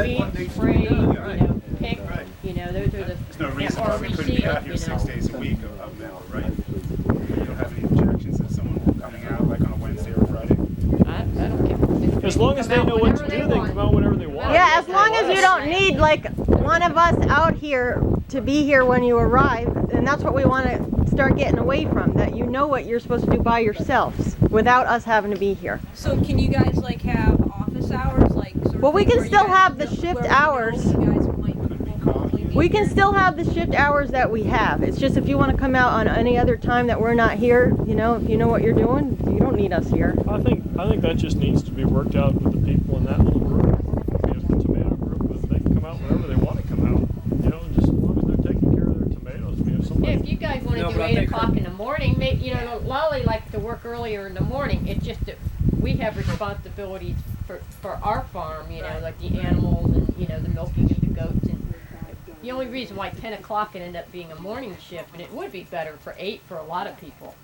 weed, spray, pick, those are the... There's no reason why we couldn't be out here 6 days a week of now, right? You don't have any objections to someone coming out like on a Wednesday or Friday? I don't care. As long as they know what to do, they come out whenever they want. Yeah, as long as you don't need like one of us out here to be here when you arrive, and that's what we want to start getting away from, that you know what you're supposed to do by yourselves without us having to be here. So can you guys like have office hours, like? Sort of Well, we thing can where you still guys have the know shift where we hours. know you guys might probably be We can here? still have the shift hours that we have. It's just if you want to come out on any other time that we're not here, if you know what you're doing, you don't need us here. I think that just needs to be worked out with the people in that little group. If the tomato group, they can come out whenever they want to come out. Just as long as they're taking care of their tomatoes. We have somebody. Yeah, if you guys want to do 8 o'clock in the morning, maybe, Lolly likes to work earlier in the morning. It's just that we have responsibilities for our farm, like the animals and, the milking of the goats. And the only reason why 10 o'clock can end up being a morning shift, and it would be better for 8 for a lot of people,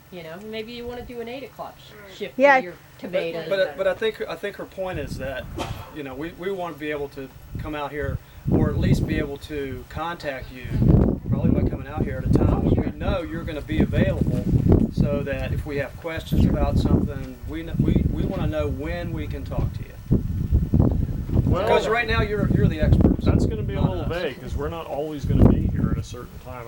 maybe you want to do an 8 o'clock shift for your tomatoes. But I think her point is that, we want to be able to come out here, or at least be able to contact you, probably by coming out here at a time when we know you're going to be available, so that if we have questions about something, we want to know when we can talk to you. Because right now you're the experts. That's going to be a little vague because we're not always going to be here at a certain time.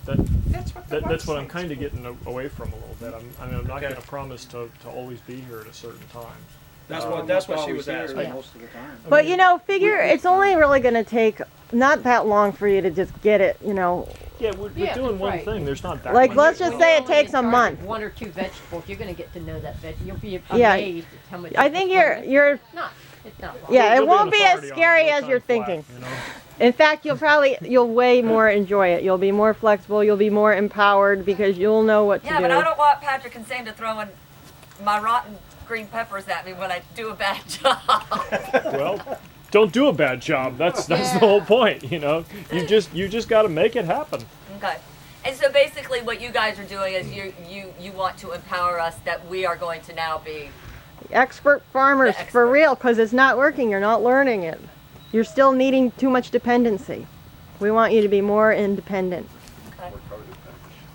That's what I'm kind of getting away from a little bit. I'm not going to promise to always be here at a certain time. That's what she was asking. Most of the time. But figure it's only really going to take not that long for you to just get it, Yeah, we're doing one thing. There's not that Like, much. let's just say it takes a month. 1 or 2 vegetables, you're going to get to know that vegetable. You'll be Yeah. amazed at how much. I think you're It's not long. yeah, it You'll be won't an be as authority on scary what's as on you're flat, thinking. In fact, you'll way more enjoy it. You'll be more flexible, you'll be more empowered because you'll know what to Yeah, do. but I don't want Patrick and Sam to throw in my rotten green peppers at me when I do a bad job. Well, don't do a bad job. That's the whole point. You just got to make it happen. Okay. And so basically what you guys are doing is you want to empower us that we are going to now be Expert farmers, The expert. for real, because it's not working. You're not learning it. You're still needing too much dependency. We want you to be more independent. okay.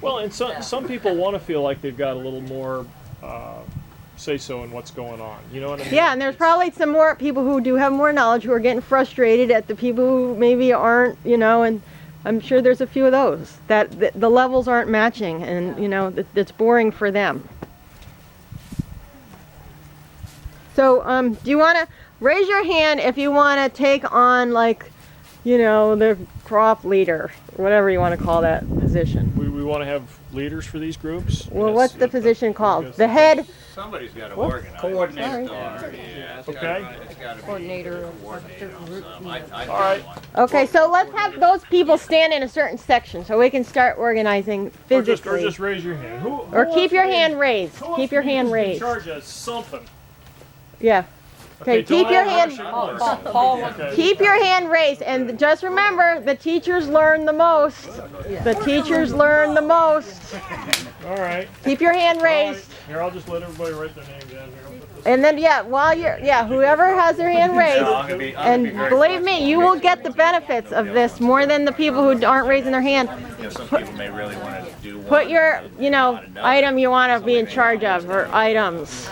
Well, and some people want to feel like they've got a little more say-so in what's going on. You know what I mean? Yeah, and there's probably some more people who do have more knowledge who are getting frustrated at the people who maybe aren't, and I'm sure there's a few of those that the levels aren't matching and, it's boring for them. So, do you want to raise your hand if you want to take on, the crop leader, whatever you want to call that position? We want to have leaders for these groups. Well, what's the position called? The head? Somebody's got to organize. Coordinator. Yeah, Okay. Coordinator of a certain group. All right. Okay, so let's have those people stand in a certain section so we can start organizing Or physically. just raise your hand. Or keep your hand raised. Keep your hand In raised. charge of something. Yeah. Okay, keep don't your rush hand. it. Okay. Keep your hand raised, and just remember, the teachers learn the most. The teachers learn the most. All right. Keep your hand All right. raised. Here, I'll just let everybody write their name down here. I'll put this- And then, whoever has their hand raised, and believe me, you will get the benefits of this more than the people who aren't raising their hand. some people may really want to do one. Put your, item you want to be in charge of, or items.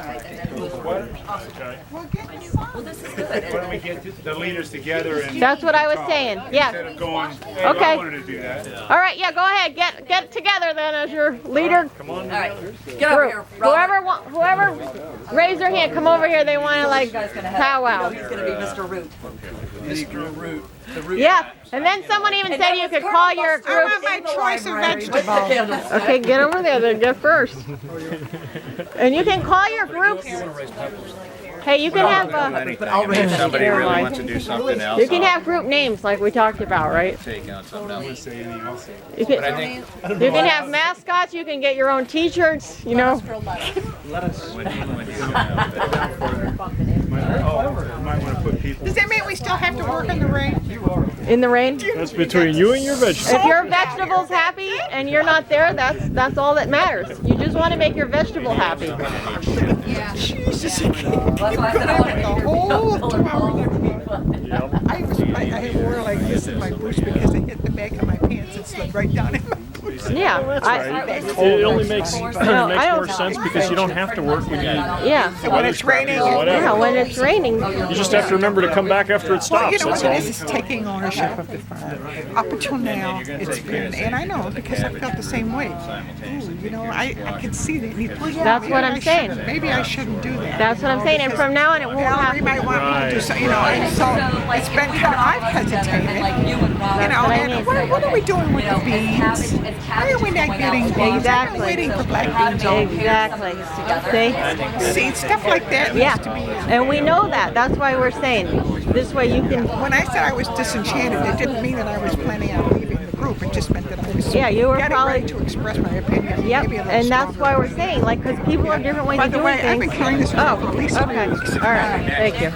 Okay. Well, this is good. Why don't we get the leaders together and That's what I was saying. instead Yeah. of going, hey, Okay. I wanted to do that. All right. Yeah. Go ahead. Get together then as your leader Come on. All right, get over here, group. Robert. Whoever raise their hand, come over here. They want to You guys gonna have. powwow. He's gonna be Mr. Root. Mr. Root. The root. Yeah. And then someone even said you could call your group. my choice of vegetables. Okay, get over there. Then get first. And you can call your groups. Hey, you can have If somebody really wants to do something else, you can have group names like we talked about, right? take on something else. You can, I think you can have mascots. You can get your own T-shirts. when you might want to put people. Does that mean we still have to work in the rain? In the rain. That's between you and your vegetables. If your vegetable's happy and you're not there, that's all that matters. You just want to make your vegetable happy. Jesus. That's why I said I want to The whole 2 hours. Yep. I was I wore like this in my boots because they hit the back of my pants and slid right down in my boots. Yeah. That's right. It only makes, I makes don't- more sense because you don't have to work when you Yeah. When it's raining. or whatever. Yeah, when it's raining. You just have to remember to come back after it Well, stops. you know That's what all. it is taking ownership of the farm. Up until now, it's been, and I know because I felt the same way. Ooh, you know, I can see that. That's what I'm saying. Maybe I shouldn't do that. That's what I'm saying. And from now on, it won't Valerie happen. might want me to do Right. so, you know, and so it's been kind of, I've hesitated. Like you and Rob. You know, what I and mean. what are we doing with the As beans? cabbage Why are we not point getting out, beans? Exactly. I'm waiting for black how to beans. make Exactly. together. See? See, stuff like that Yeah. needs to be. And we know that. That's why we're saying this way you can. When I said I was disenchanted, it didn't mean that I was planning on leaving the group. It just meant that I was Yeah, you were getting probably- ready to express my opinion. Yep. maybe a little And that's why stronger. we're saying, like, because people have different ways By of the doing way, I've been things. carrying this around for at least 3 Okay. weeks. All right. Thank you.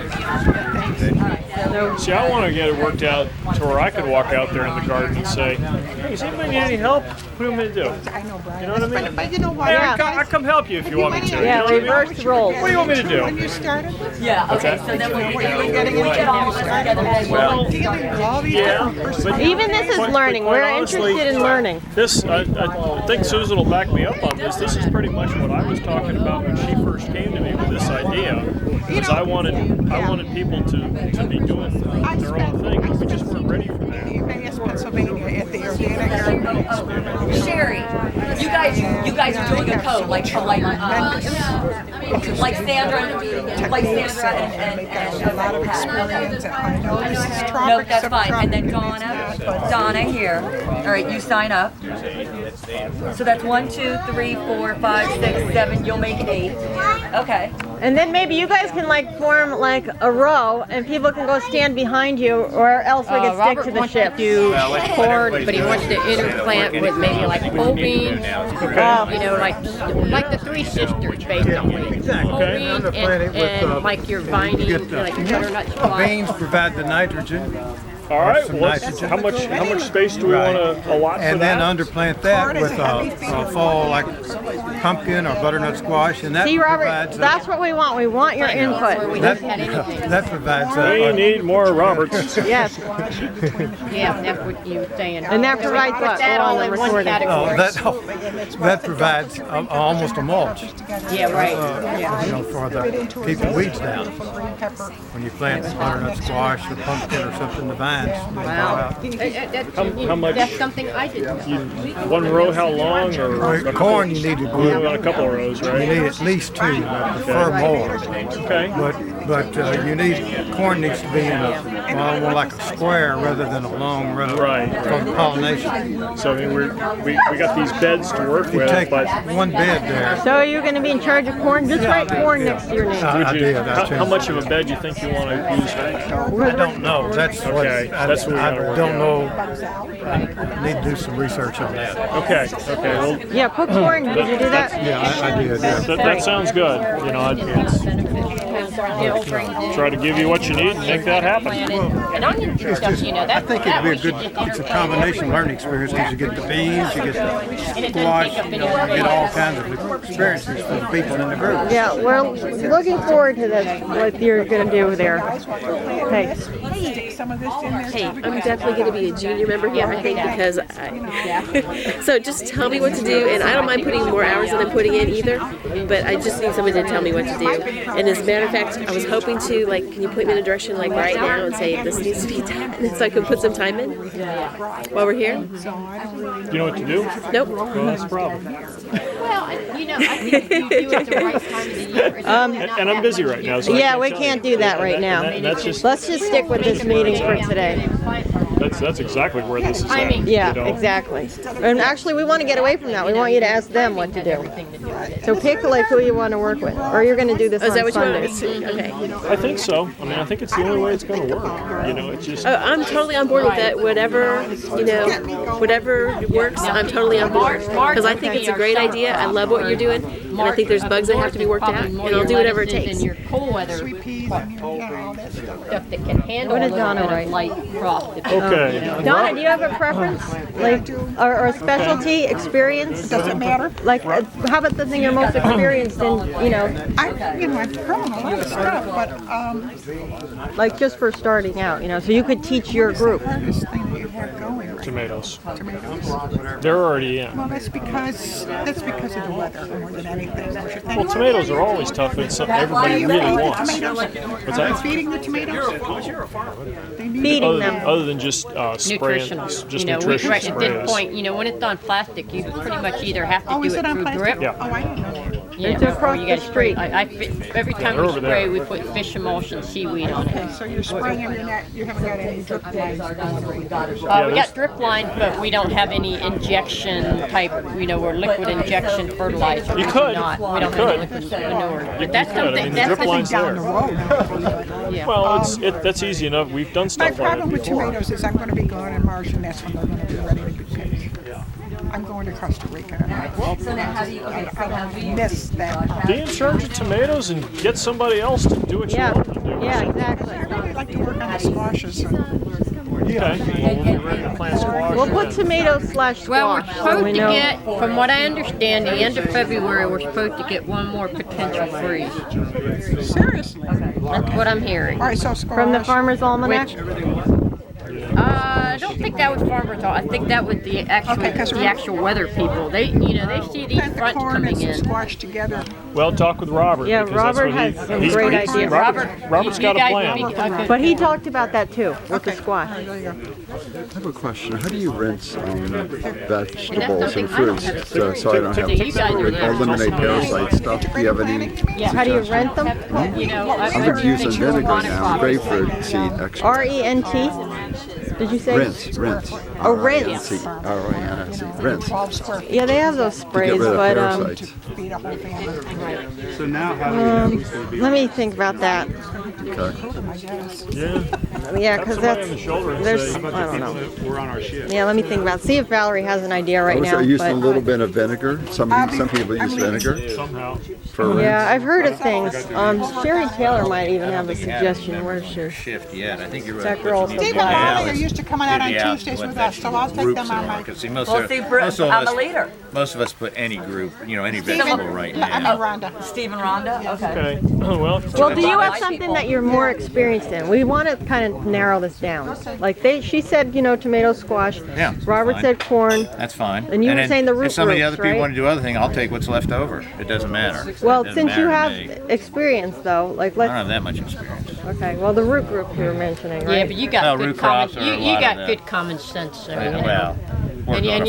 See, I want to get it worked out to where I could walk out there in the garden and say, hey, does anybody need any help? What do you want me to do? I know, Brian. You know what I mean? But you know what? Hey, Yeah. I'll come help you if you want me to. Yeah, You know what I mean? reverse roles. What do you want me to do? When you started, Yeah, okay, Okay. so then what what you you do were is getting we into get all when you this started, together and Well, dealing with all these yeah, different but personalities. Even this is Quite- learning. quite We're honestly, interested in learning. This, I think Susan will back me up on this. This is pretty much what I was talking about when she first came to me with this idea. Was I wanted people to be doing their own thing, but we just weren't ready for that. You may ask Pennsylvania at the organic garden. Sherry, you guys are doing a code like Sandra and a lot of experience. I know this is No, tropics, that's fine. And then subtropics. Donna here. All right, you sign up. So that's 1, 2, 3, 4, 5, 6, 7. You'll make 8. Okay. And then maybe you guys can like form like a row, and people can go stand behind you, or else we can stick Robert to the wants ship. to do corn, but he wants to interplant with maybe like whole beans. You know, like the Three Sisters, basically. Whole Okay. beans and like your viney, like butternut squash. Beans provide the nitrogen, All right. Some What's, nitrogen. how much space do we want to allot for and then that? underplant that with a fall like pumpkin or butternut squash, and that See, Robert, provides that's what we want. We want your input. that provides We need more Roberts. Yes. Yeah, that's what you were saying. And that provides Put what? that Oh, all on in the one recording. category. that provides almost a mulch, Yeah, right. you know, for the keep the weeds down. When you plant butternut squash or pumpkin or something, the vines they grow out. How much? That's something I did. One row? How long? Or With corn, you need to we do want a couple of rows, you right? need at least 2, but prefer more. Okay. But you need corn needs to be in more like a square rather than a long row Right. for pollination. So I mean, we got these beds to work You with, take but one bed there. So are you going to be in charge of corn? Just write corn next to your name. I would you, did. I how changed much it. of a bed do you think you want to use? I don't know. That's what Okay, that's what we I gotta work don't out. know. I need to do some research on that. Okay. Okay. Well, Yeah, put corn. Did you do that? Yeah, I did. Yeah. that sounds good. You know, try to give you what you need and make that happen. And onions and stuff, you know, I that, think that it'd be a we good. should It's a just combination learning experience because you get the beans, you get the squash, you get all kinds of experiences for the people in the group. Yeah, we're looking forward to this, what you're going to do there. Hey, Hey, I'm definitely going to be a junior member here, I think, because so just tell me what to do, and I don't mind putting more hours than I'm putting in either, but I just need somebody to tell me what to do. And as a matter of fact, I was hoping to, like, can you point me in a direction, like, right now and say, this needs to be done, so I can put some time in while we're here? You know what to do? Nope. Well, that's the problem. Well, you know, I think you do it the right time of the year. And I'm busy right now, so I yeah, we tell can't you. do that right And now. that's just Let's just stick with this meeting for today. that's exactly where this is at. Timing. Yeah, you know? exactly. And actually, we want to get away from that. We want you to ask them what to do. So pick like who you want to work with, or you're going to do this Oh, is that on what Sundays. you want? Okay. I think so. I mean, I think it's the only way it's going to work. You know, it's just. Oh, I'm totally on board with that. Whatever, you know, whatever works, I'm totally on board. Because I think it's a great idea. I love what you're doing. And I think there's bugs that have to be worked out. And I'll do whatever it takes. And your cold weather Sweet peas and all that stuff. stuff that can handle What a did little Donna bit write? of light frost. Okay. Okay. Donna, do you have a preference, like, or a specialty experience? Does it matter? Like, how about the thing you're most experienced in? You know, I've grown a lot of stuff, but like just for starting out. You know, so you could teach your group. hardest thing that you have going right Tomatoes. now, tomatoes. They're already in. Well, that's because of the weather more than anything. Don't you think? Well, tomatoes are always tough, and it's something everybody really wants. What's that? Feeding the tomatoes. They need Feeding them. Other than just spraying, Nutritional. just You know, nutrition right at this sprays. point, you know, when it's on plastic, you pretty much either have to Oh, do is it it on through plastic? drip. Yeah. Oh, I didn't know that. You It's know, across or you the gotta spray. street. Every time they're we over spray, there. we put fish emulsion seaweed on it. So you're spraying and you haven't got any drip lines going right. We got drip lines, but we don't have any injection type, you know, or liquid injection fertilizer. You could. Not. We You don't could. have liquid manure. You But that's could. I mean, something, the that's drip the line's Down there. the road. yeah. Well, that's easy enough. We've done My stuff like problem that with before. tomatoes is I'm going to be gone in March, and that's when they're going to be ready to be picked. I'm going to Costa Rica, and I don't miss that. Be in charge of tomatoes and get somebody else to do what you Yeah. want to do. Yeah, exactly. I really like to work on the squashes. Okay. Well, we'll be ready to plant squash. We'll put then. tomatoes / Well, we're squash. So supposed we to know. get, from what I understand, the end of February, we're supposed to get one more potential freeze. Seriously. That's what I'm hearing. All right, so squash. From the Farmer's Almanac. I don't think that was Farmer's All. I think that was the actual weather people. They, you know, they see these Plant the fronts corn and coming some in. squash together. Well, talk with Robert. Yeah, because that's Robert what has some great ideas. Robert's you got a guys plan. would be- okay. But he talked about that too with the squash. All right, there you go. I have a question. How do you rinse vegetables something and I don't fruits have so I don't have So you guys are to eliminate parasite stuff? Do you have any? How do you rent them? You know, I'm using vinegar now, grapefruit seed extract. RENT? Did you say? Rinse. Oh, rinse. R-I-N-S-E. Rinse. 12 square feet Yeah, they have those To get sprays, rid of but parasites. to feed a whole family. So now how do you know who's going to be? let me think about that. Okay. I guess. Yeah. Yeah, because Somebody that's on the shoulder and there's say, I don't know. That were on our shift. Yeah, let me think about it. See if Valerie has an idea right now. I used a but- little bit of vinegar. Some people use vinegar Somehow. for rinse. Yeah, I've heard of things. Sherry Taylor might even have a suggestion. Where's she? Shift yet. I think you're right. That girl. Steve and Valerie are used to coming out on Tuesdays with us, so I'll take them on my. See, most Well, of, see, most of I'm a us, leader. most of us put any group, you know, any Stephen, vegetable right I mean now. Rhonda. Steve and Rhonda? Okay. Okay. Well, Well, do you have something that you're more experienced in? We want to kind of narrow this down. Like she said, you know, tomato squash. Yeah, Robert fine. said corn. That's fine. And you were then saying the root if some of the groups, other people right? want to do other thing, I'll take what's left over. It doesn't matter. Well, It doesn't since you matter have to me. experience though, like I don't let's. have that much experience. Okay. Well, the root group you were mentioning, right? Yeah, but you got Well, good root common. crops are a You lot of got that. good common sense. So, you know. Well, worked on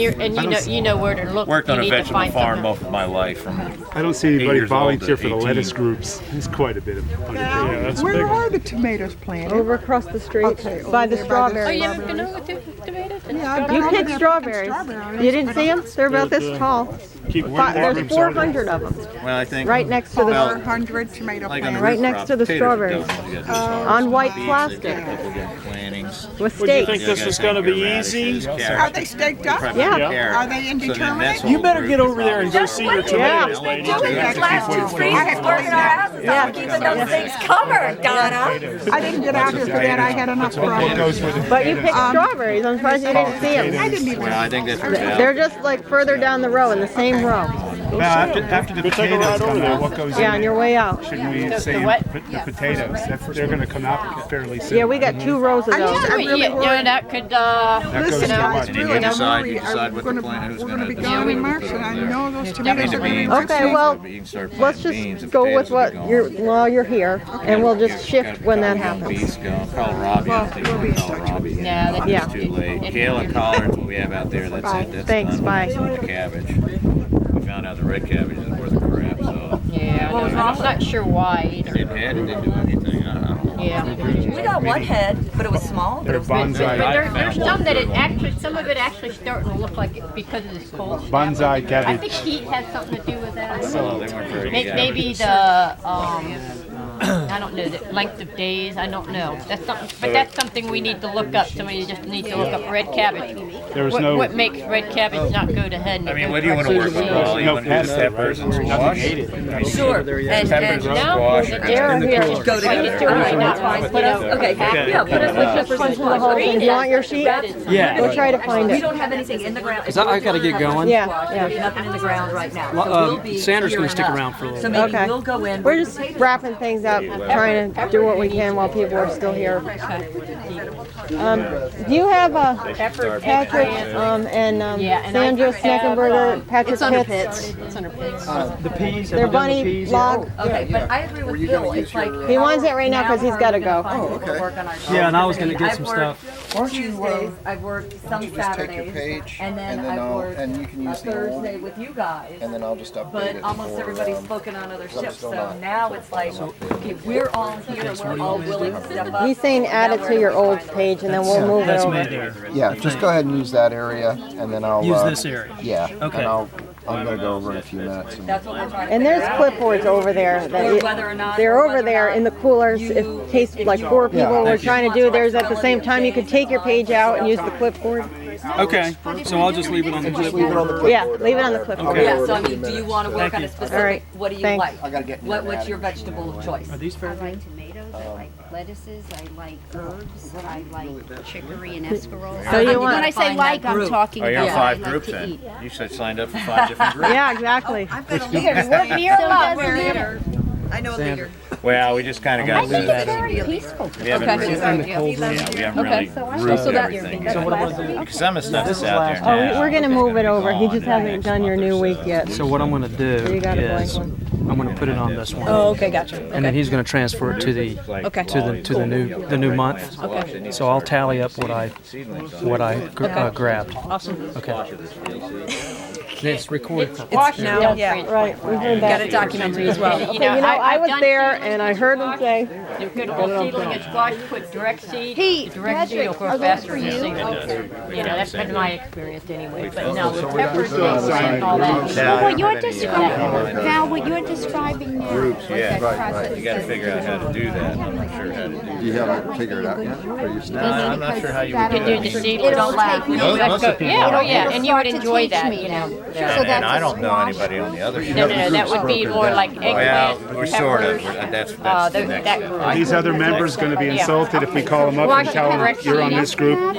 a- you know where to look. worked You on a need to vegetable find farm something. most of my life. From I don't see anybody years old volunteer to for the 18. lettuce groups. There's quite a bit of yeah, that's a Where big are one. the tomatoes planted? Over across the street Okay, by over the there by the- Oh, strawberry. you haven't been over with the tomatoes? Yeah, I've been You over picked there picking strawberries. strawberries. You didn't see them? They're about this tall. Keep There's 400 of them well, I think right next to the 400 tomato like on the plants. right root next crops, to the potatoes are strawberries. done. You got on white beets, plastic they got plantings. with Would you stakes. think this was going to be easy? Are they staked up? Yeah. Are they indeterminate? You better get over there and go see your tomatoes, We've been lady. doing these last 2 freezes, working our asses off, keeping those things covered, Donna. I didn't get out here for that. I had enough problems. But you picked strawberries. I'm surprised you didn't see I them. didn't even. Well, I think that's They're just like further down the row in the same row. Now, after the Go take a potatoes ride over come there. out, what goes Yeah, in on it? your way out. Shouldn't we say the potatoes? They're going to come out fairly soon. Yeah, we got 2 rows of those. I'm really Yeah, worried. that could. That goes Listen, to guys, what? And then really, you I'm decide- worried. you decide I'm what gonna- the plant- who's We're gonna going to be decide gone in what March, to and I put know those in. tomatoes are going to Okay, well, You can start let's planting just beans. go Potatoes with will what be you're, gone. while you're here, and we'll just shift when that Got happens. beets going. Kohlrabi, I think kohlrabi. Yeah, that- Yeah. It's too late. Kale and collards, what we have out there, that's it. That's Thanks, done. bye. So much cabbage. We found out the red cabbage is worth a crap, so. Yeah, I'm not sure why It either. didn't head, it didn't do anything. I don't know. Yeah. We got one head, but it was small. But They're it was But bonsai, there's some that it actually, some of it actually starting to look like it because of this cold snap. bonsai I cabbage. think heat has something to do with that. So they weren't very Maybe the I don't know, the length of days. I don't know. That's something, but that's something we need to look up. Somebody just needs to look up red cabbage. There was What, no- what makes red cabbage not go to head? And I mean, go what do you want to work directly with? to Well, seed? you want to do peppers and squash? Sure. And Peppers and No, squash. they're here. Go together. What he's doing right now, That's fine. Put us, okay, yeah, put us Let's just punch through the whole thing. Do you want your sheet? Yeah. We'll try to find We it. don't have anything in the ground. 'Cause I gotta get going. Yeah, There's yeah. nothing in the ground right now. So we'll be Sanders here gonna stick enough. around for a little So bit. maybe Okay. we'll go in. We're just wrapping things up, trying to do what we can while people are still here. Do you have Patrick and Sandra Sneckenberger, Patrick Pitts? It's under Pitts. The peas. Their bunny log? Okay, but I agree with Bill. It's like He wants it right now because he's got to go. Yeah, and I was gonna get some stuff. Tuesdays, I've worked some Saturdays, and then I've worked a Thursday with you guys. And then I'll just update But it. almost for, everybody's spoken on other ships, so now it's like, if we're all here and we're all willing to step up. He's saying add it to your old page and then we'll move it That's me over. there. Yeah, just go ahead and use that area, and then I'll Use this area. Yeah. Okay. And I'm gonna go over in a few minutes. That's what we're trying to And figure there's out. clipboards over there. Or whether or not- They're or over whether or there not in the coolers in case like 4 people were trying to do theirs at the same time. You could take your page out and use the clipboard. Okay, so I'll just leave it on the clipboard. Yeah, leave it on the clipboard. Yeah, so I mean, do you want to work on a All specific, right. what do you Thanks. like? What's your vegetable of choice? Are these fair? I like tomatoes, I like lettuces, I like herbs, I like chicory and escarole. So you When want I say like, I'm talking Oh, you're about in what I 5 like groups to then. eat. You should have signed up for 5 different groups. Yeah, exactly. Here, work near love, remember? I know a leader. Well, we just kind of got I think it's to. very peaceful. We haven't really, Okay. we haven't really grouped everything. So what am I doing? Because some of the stuff is out there Oh, now. we're gonna move it over. He just hasn't done your new week yet. So what I'm gonna do You got a blank is one. I'm gonna put it on this one. Oh, okay, gotcha. And then he's gonna transfer it to the Okay. to the new month. Okay. So I'll tally up what I grabbed. Awesome. Okay. It's recorded. Watch now. Yeah. Right, we heard that. Got it documented as well. Okay, I was there and I heard him say, You could seedling and squash, put direct seed. Pete, Direct seed will Patrick, grow are those faster for than you? single. You know, that's been my experience anyway. But no, the peppers and all that. Well, what you're describing, Val, what you're describing now. Groups, yeah. Process You got to figure out how to do that. I'm not sure how to do it. You haven't figured it out yet? Or you still? I'm not sure how you would You do can do it. the seedling. It'll take me. Most of the people Yeah, oh are- yeah, and you would Start to enjoy teach that, me you then. know. So And that's I a don't know squash. anybody on the other No, side. no, no, that would be more like Well, eggplant, we're sort of. peppers. That's the That next group. step. Are these other members going to be insulted if we call them up and tell them you're on this group?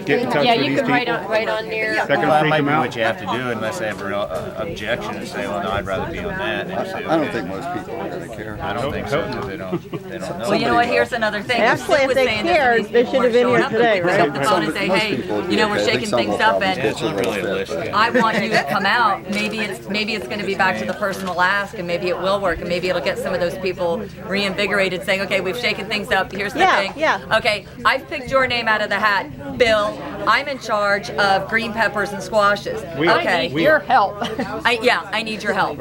Get in touch Yeah, with you these can write people? on there. That Well, gonna that freak might them be out? what you have to do unless they have a real objection and say, well, no, I'd rather be on that. And say, I don't okay. think most people really care. I don't think so because they don't know. Well, you know what, here's another thing. Actually, Sue if was they saying this, cared, and these they people should have weren't been showing here up, today, and we pick right? up the phone and say, Most hey, people would be you know, we're okay. I think shaking some things will up probably and It's unrealistic. I want you to come out. Maybe it's going to be back to the personal ask, and maybe it will work, and maybe it'll get some of those people reinvigorated, saying, "Okay, we've shaken things up. Here's the thing. Yeah. Okay, I've picked your name out of the hat, Bill. I'm in charge of green peppers and squashes. I need your help. I need your help,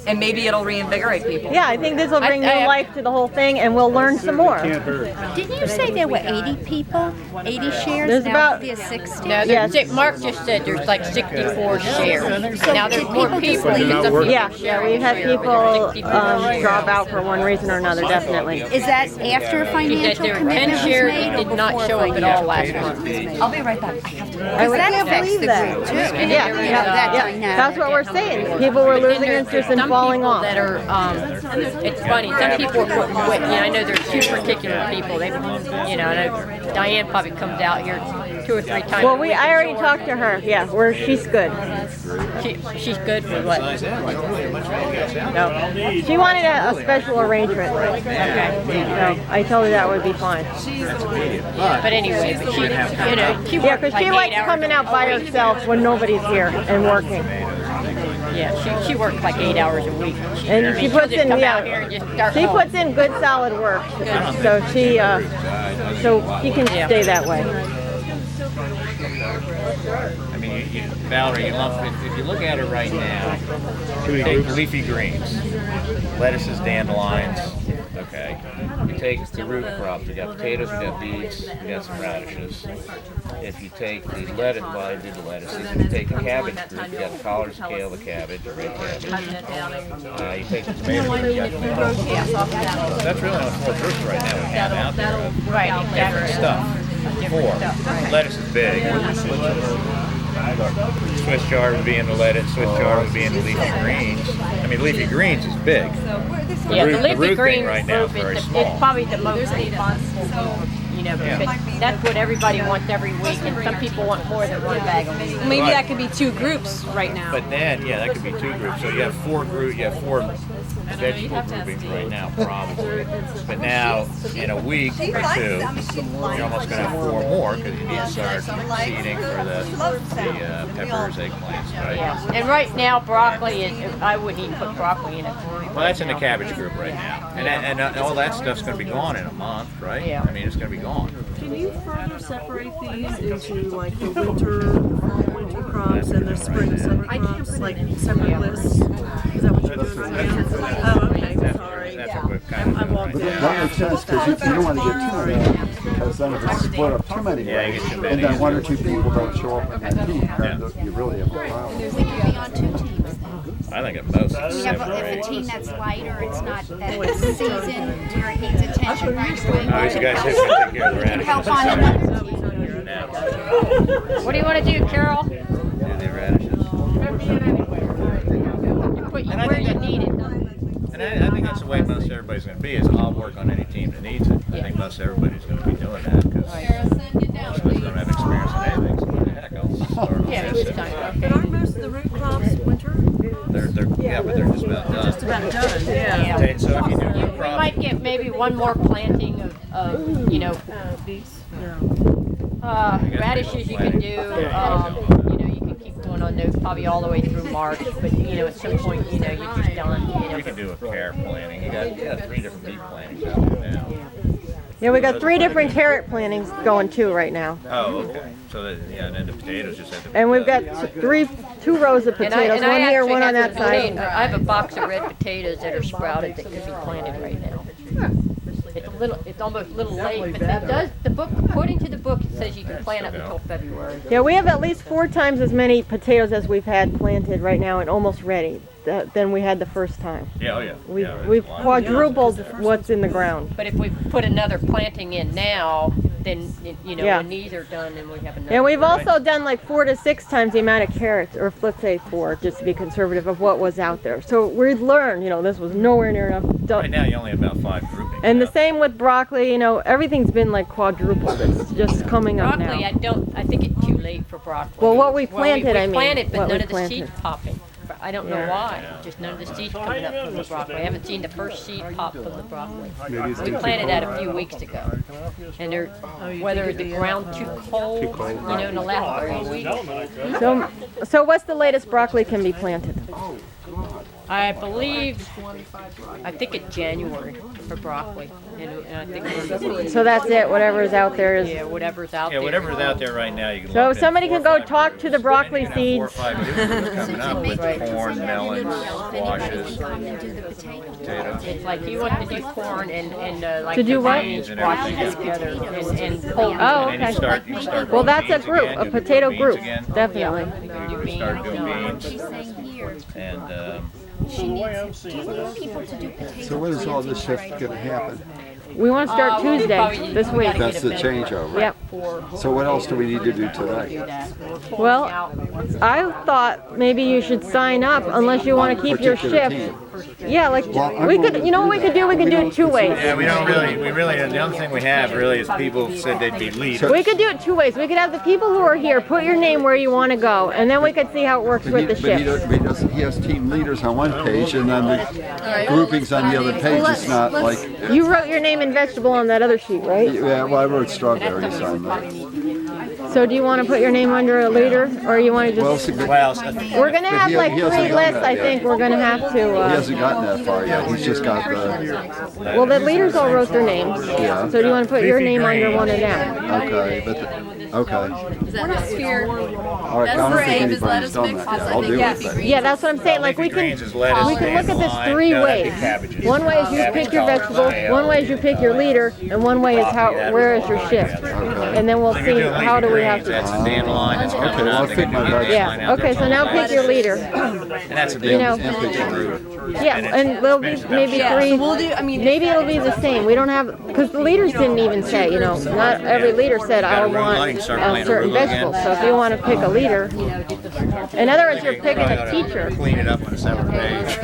and maybe it'll reinvigorate people. Yeah, I think this will bring new life to the whole thing and we'll learn some more. Didn't you say there were 80 people, 80 shares? There's Now about- there's 60? No, Yes. Mark just said there's like 64 shares. Now there's more people just people. leave? because of Yeah, people yeah, sharing we've had the share, but people there's 64 drop out for one reason or another, definitely. Is that after a That financial there were 10 commitment was shares made that or did not before show up at financial all last commitment month. was made? I'll be right back. I have to go. I That can't affects believe the that. group too. Yeah, No, that I know. That's what we're saying. People were losing interest and falling off. That are, it's funny. Some people are putting quit. You know, I know there's 2 particular people. They, you know, I know Diane probably comes out here 2 or 3 times. Well, I already talked to her. Yeah, she's good. She's good with what? No, she wanted a special arrangement. Okay. So I told her that would be fine. But anyway, but she, you know, she Yeah, works because like she 8 likes hours coming out a by week. herself when nobody's here and working. Yeah, she works like 8 hours a week. And she puts in, come out here and just start she home. puts in good solid work. So she can stay that way. I mean, Valerie, if you look at it right now, you take leafy greens, lettuces, dandelions, okay. You take the root crops, we got potatoes, we got beets, we got some radishes. If you take the lettuce, well, I did the lettuces. If you take the cabbage group, you got the collards, kale, the cabbage, the red cabbage. You take the tomatoes, you got the that's really only 4 groups right now we have out there. Right, Different exactly. stuff. 4. Lettuce is big. Swiss chard would be in the lettuce, Swiss chard would be in the leafy greens. I mean, leafy greens is big. Yeah, the root leafy thing green right now is group very is small. it's probably the most responsible, you know, because that's what everybody wants every week, and some people want more than one bag a week. Maybe that could be 2 groups right now. But then, yeah, that could be 2 groups. So you have 4 vegetable groupings right now, probably. But now, in a week or 2, you're almost going to have 4 more because you need to start seeding for the peppers, eggplants, right? Yeah, and right now broccoli I wouldn't even put broccoli in it. Well, that's in the cabbage group right now, and all that stuff's going to be gone in a month, right? Yeah. I mean, it's going to be gone. Can you further separate these into like the winter crops and the spring summer crops, like separate lists? Is that what you're doing right now? Oh, okay. Sorry. That's what we've kind of I'm walking. But that makes sense, because you don't want to get too many, because then if it's split up too many Yeah, you ways, get too and many. then 1 or 2 people don't show up in that team, then you really have a problem. We could be on 2 teams then. I think at most it's We have 7 or if a 8. team that's light or it's not that season where it needs attention right away. Oh, these guys just going to take care of the We can radishes. help on another team. What do you want to do, Carol? Do the radishes. You put you where you need it. And I think that's the way most everybody's going to be, is I'll work on any team that needs it. I think most everybody's going to be doing that, because most of us don't have experience in anything, so what the heck, I'll start on Yeah, this. this time, But okay. aren't most of the root crops winter? Yeah, but they're just about done. Just about done, yeah. Okay, so if you do root We crop, might get maybe one more planting of you know, Beets? radishes you can do. You know, you can keep going on those probably all the way through March, but you know, at some point, you know, you're just done. You know. you can do a pear planting. You got 3 different beet plantings out there now. Yeah, we got 3 different carrot plantings going too right now. Oh, okay. So that, yeah, and then the potatoes just have to be And we've got done. 2 rows of potatoes, one here, one on that side. I have a box of red potatoes that are sprouted that could be planted right now. It's almost a little late, but it does, the book, according to the book, it says you can plant up until February. Yeah, we have at least 4 times as many potatoes as we've had planted right now and almost ready than we had the first time. Yeah, oh yeah. We've quadrupled what's in the ground. But if we put another planting in now, then, you know, Yeah. when these are done, then we have another. And we've also done like 4 to 6 times the amount of carrots, or let's say 4, just to be conservative, of what was out there. So we've learned, you know, this was nowhere near enough. Right now you only have about 5 groupings. And the same with broccoli, you know, everything's been like quadrupled. It's just coming up now. Broccoli, I think it's too late for broccoli. Well, what we planted, I mean, We planted, but what none we of the planted. seeds popping. I don't know why, just none of the seeds coming up from the broccoli. I haven't seen the first seed pop from the broccoli. We planted that a few weeks ago. And they're, whether the ground too cold, you know, in the last 3 weeks. So what's the latest broccoli can be planted? I think it's January for broccoli. And I think So that's it, whatever's out there is. Yeah, whatever's out Yeah, there. whatever's out there right now, you can So lump in somebody 4 can or go 5 talk to the broccoli groups. You can have 4 or seeds. 5 groups coming up with corn, melons, squashes, potatoes. It's like you want to do corn and like To do the what? beans, squash it together and hold it. Oh, And then you okay. start Well, growing that's a beans group, again, a you can potato grow beans group, again. definitely. You start doing beans. She's saying here, And she needs people to do potatoes. So when is all this shift going to happen? We want to start Tuesday, this week. That's the changeover. Yep. So what else do we need to do tonight? Well, I thought maybe you should sign up unless you want to keep your Particular shift. team. Yeah, like, Well, we I'm could, willing you know what we could do? We could do it 2 ways. yeah, the only thing we have really is people said they'd be leaders. We could do it 2 ways. We could have the people who are here put your name where you want to go, and then we could see how it works with the shift. He has team leaders on one page, and then the groupings on the other page. It's not like, You wrote your name and vegetable on that other sheet, right? yeah, well, I wrote strawberries on that. So do you want to put your name under a leader, or you want to Well, just... We're going to have like 3 lists, I think. We're going to have He to... hasn't gotten that far yet. He's just got the. Well, the leaders all wrote their names. Yeah. So do you want to put your name under one of them? Okay, but okay. Is that sphere? All right, I don't think anybody's done that yet. I'll do it. But Yeah, that's what I'm saying. Like we can look at this 3 ways. One way is you pick your vegetable, one way is you pick your leader, and one way is where is your shift. And then we'll see how do we have That's a to. dandelion that's coming up. They can do dandelion Yeah. out there. Okay, so now pick your leader. And that's a big You know. group. Yeah, and there'll be maybe 3. Maybe it'll be the same. We don't have, because the leaders didn't even say, you know, not every leader said I want start planting certain arugula vegetables. again? So if you want to pick a leader, in other words, you're picking a teacher. Clean it up on a separate page.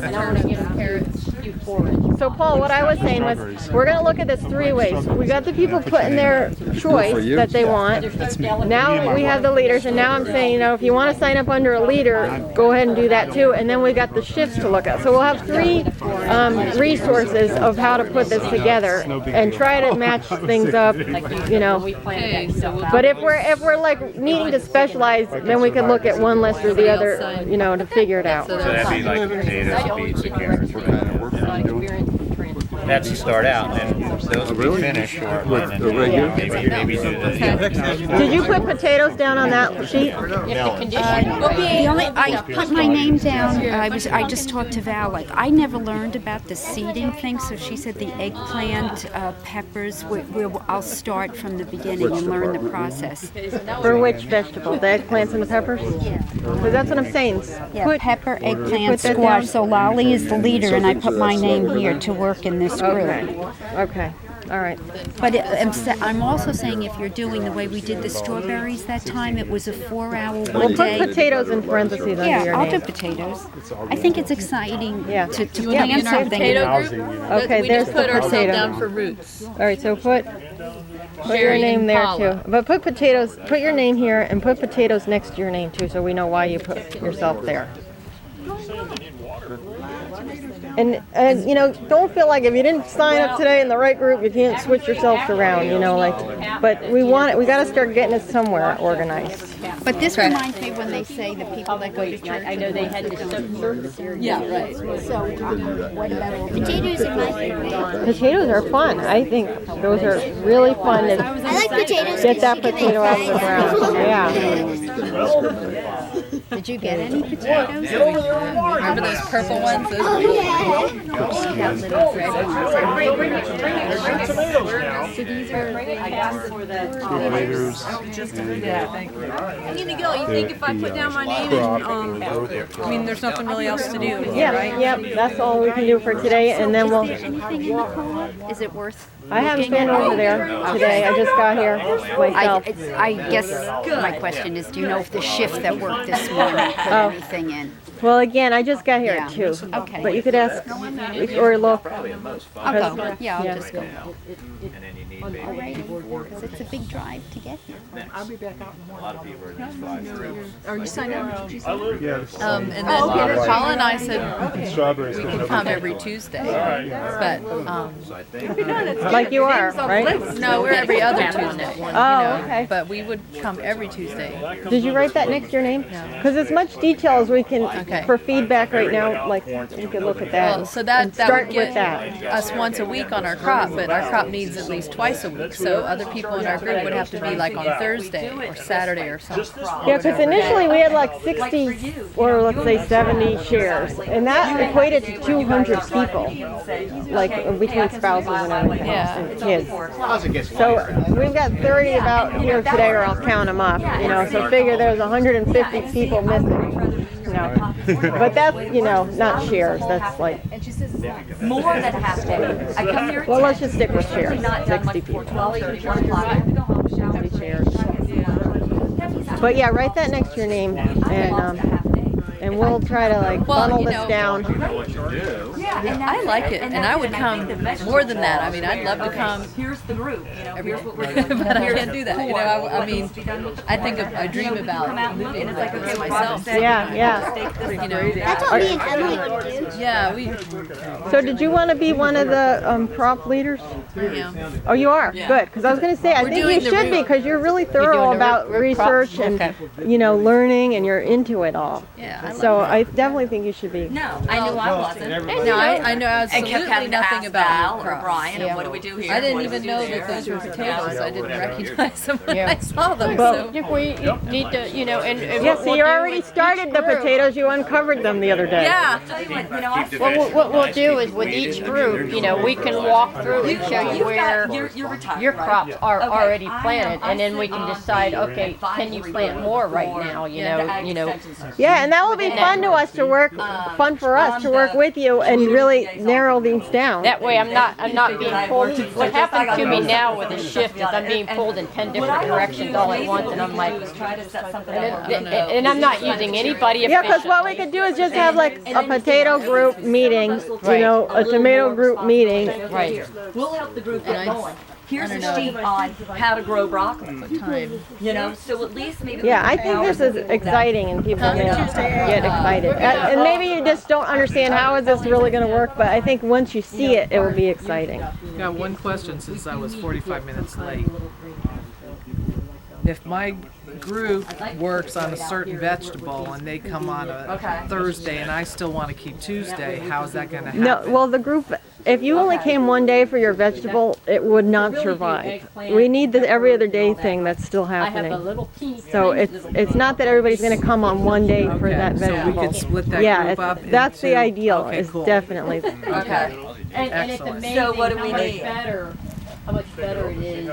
And I want to give them carrots, do forage. So Paul, what I was saying was, we're going to look at this three ways. We got the people putting their choice that they want. Now we have the leaders, and now I'm saying, you know, if you want to sign up under a leader, go ahead and do that too. And then we got the shifts to look at. So we'll have three resources of how to put this together and try to match things up, you know. But if we're like needing to specialize, then we could look at one list or the other, you know, to figure it out. So that'd be like potatoes, beets, and carrots. That's to start out, and then those will be finished shortly, and then maybe do the... Did you put potatoes down on that sheet? The only I put my name down. I just talked to Val. Like I never learned about the seeding thing, so she said the eggplant, peppers. I'll start from the beginning and learn the process. For which vegetable? The eggplants and the peppers? Yeah. So that's what I'm saying. Yeah, pepper, eggplant, squash. So Lolly is the leader, and I put my name here to work in this group. Okay. All right. But I'm also saying if you're doing the way we did the strawberries that time, it was a 4-hour We'll one day. put potatoes in parentheses under your I'll name. do potatoes. I think it's exciting to Yeah. plant something. Okay, we there's just the put ourselves potato. down for roots. All right, so put your Sherry name and there Paula. too. But put potatoes, put your name here and put potatoes next to your name too, so we know why you put yourself there. And you know, don't feel like if you didn't sign up today in the right group, you can't switch yourself around, you know, like, but we got to start getting it somewhere organized. But this reminds me when they say the people that go to church. I know they had to certain cereals. Yeah, right. So what about potatoes are my favorite. Potatoes are fun. I think those are really fun to I like potatoes. get that potato out of the ground. Yeah. Did you get any potatoes? Remember those purple ones? Those So these are You think if I put down my name and, I mean, there's nothing really else to do, Yeah, right? yep, that's all we can do for today, and then we'll... anything in the cola? Is it worth? I haven't been over there today, I just got here myself. I guess my question is, do you know if the shift that worked this morning put anything in? Well, again, I just got here at 2. Okay. But you could ask, or look. I'll go. Yeah, I'll just go. And then you need maybe Because it's a big drive to get here. I'll be back out in the a morning. lot of people are just fly through. Are you signed up? Did you sign up? Yeah. And then Paula and I said Strawberries. we could come every Tuesday, but Like you are, right? no, we're every other Tuesday. Oh, okay. But we would come every Tuesday. Did you write that next to your name? Because as much detail as we can, for feedback right now, like, we could look at that. Well, so and that start would with get that. us once a week on our crop, but our crop needs at least twice a week. So other people in our group would have to be like on Thursday or Saturday or something. Yeah, because initially we had like 60 or let's say 70 shares, and that equated to 200 people, like between spouses and everything, and kids. So we've got 30 about here today, or I'll count them up, you know, so figure there's 150 people missing. No, but that's, you know, not shares, that's like, More than half day. I come here. well, let's just stick with shares, Not done 60 much people. before 12:30, 1 o'clock. I have to go home, shower. 60 shares. But yeah, write that next to your name, and we'll try to like funnel this down. I like it, and I would come more than that. I mean, I'd love to come Here's the group. every, but I can't do that. You know, I mean, I think I dream about moving like this myself. Yeah, yeah. You know, That's what me and Emily would do. yeah, we. So did you want to be one of the prop leaders? Yeah. Oh, you are? Yeah. Good, because I was going to say, I We're think you doing the should be, because you're really thorough doing the about root crop? research and, you know, learning, and you're into it all. Yeah, I So I definitely think you should be. No, I knew I wasn't. No, I know And kept absolutely having to nothing ask about Val root or crops. Brian, and what do we do here? I didn't What do we even do know there? that those were potatoes. I didn't Whatever. recognize them when I saw them. Well, So. If we need to, you know, and Yeah, what so we'll you do already with started each the group- potatoes, you uncovered them the other day. Yeah. Well, what we'll do is with each group, you know, we can walk through and show you where You're retired, your right? crops are Okay. already I planted, know. and then we can decide, okay, can you plant more right now, you know. Yeah, and that will be fun to us to work, fun for us to work with you and really narrow these down. That way I'm not being pulled. What happens to me now with a shift is I'm being pulled in 10 different directions all at once, and I'm like, and I'm not using anybody Yeah, efficient. because what we could do is just have like a potato group meeting, you know, a tomato group meeting. Right. We'll help the group get going. Here's a sheet on how to grow broccoli. You know, so at least maybe. Yeah, I think this is exciting and people get excited. And maybe you just don't understand how is this really going to work, but I think once you see it, it will be exciting. Got one question since I was 45 minutes late. If my group works on a certain vegetable and they come on a Thursday and I still want to keep Tuesday, how is that going to happen? No, well, the group, if you only came one day for your vegetable, it would not survive. We need the every other day thing that's still happening. So it's not that everybody's going to come on one day for that vegetable. So we could split that yeah, group up that's the into- ideal. Okay, It's cool. definitely. Okay. And it's amazing So what do we how much need? better. How much better it is.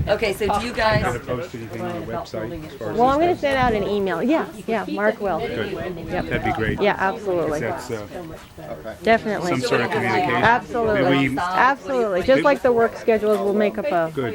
Okay, so do you guys? Gonna post anything on the website as far as Well, I'm this going to goes? send out an email. Yeah, Mark will. Good. Yep. That'd be great. Yeah, absolutely. 'Cause that's, Definitely. some sort of communication. Absolutely. Maybe we- Absolutely. Just like the work schedules, we'll make up a. Good.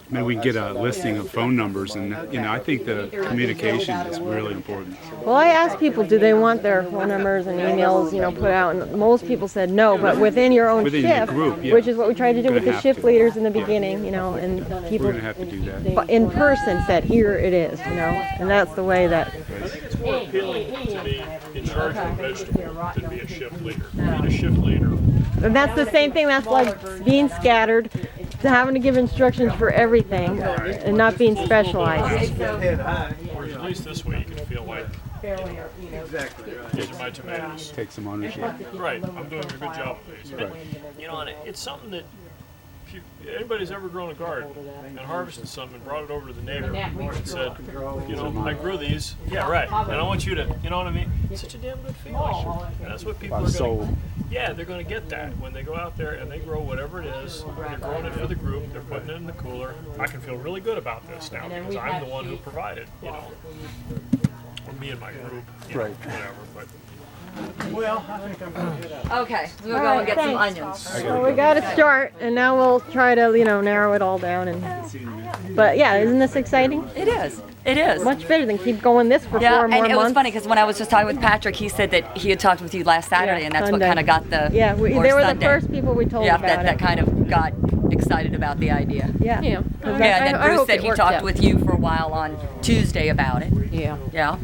Maybe we can get a listing of phone numbers, and you know, I think the communication is really important. Well, I asked people, do they want their phone numbers and emails, you know, put out, and most people said no, but within your own Within your shift, group, yeah. which is what we tried to do Gonna with the have shift to. leaders in the beginning, you know, and people We're gonna have to do that. but in person said, here it is, you know, and that's the way that. It's more appealing to be in charge of a vegetable than be a shift leader. Being a shift leader, And that's the same thing, that's like being scattered, to having to give instructions for everything, and not being specialized. whereas at least this way you can feel like these are my tomatoes. Take some ownership. Right, I'm doing a good job of these. Right. You know, and it's something that if anybody's ever grown a garden and harvested some and brought it over to the neighbor and said, you know, I grew these, yeah, right, and I want you to, you know what I mean? It's such a damn good feeling. And that's what people are going to, yeah, they're going to get that when they go out there and they grow whatever it is. They're growing it for the group, they're putting it in the cooler. I can feel really good about this now because I'm the one who provided, you know, or me and my group, you know, whatever, but. Well, I think I'm going to get out. Okay, we'll go and get some onions. So we got to start, and now we'll try to, you know, narrow it all down. And but yeah, isn't this exciting? It is. It is. Much better than keep going this for 4 more months. And it was funny because when I was just talking with Patrick, he said that he had talked with you last Saturday, and that's Sunday. what kind of got the. Yeah, or they were Sunday. the first people we told Yeah, about that it. kind of got excited about the idea. Yeah. Yeah. Yeah, and then I Bruce hope said it he works talked out. with you for a while on Tuesday about it. Yeah. Yeah.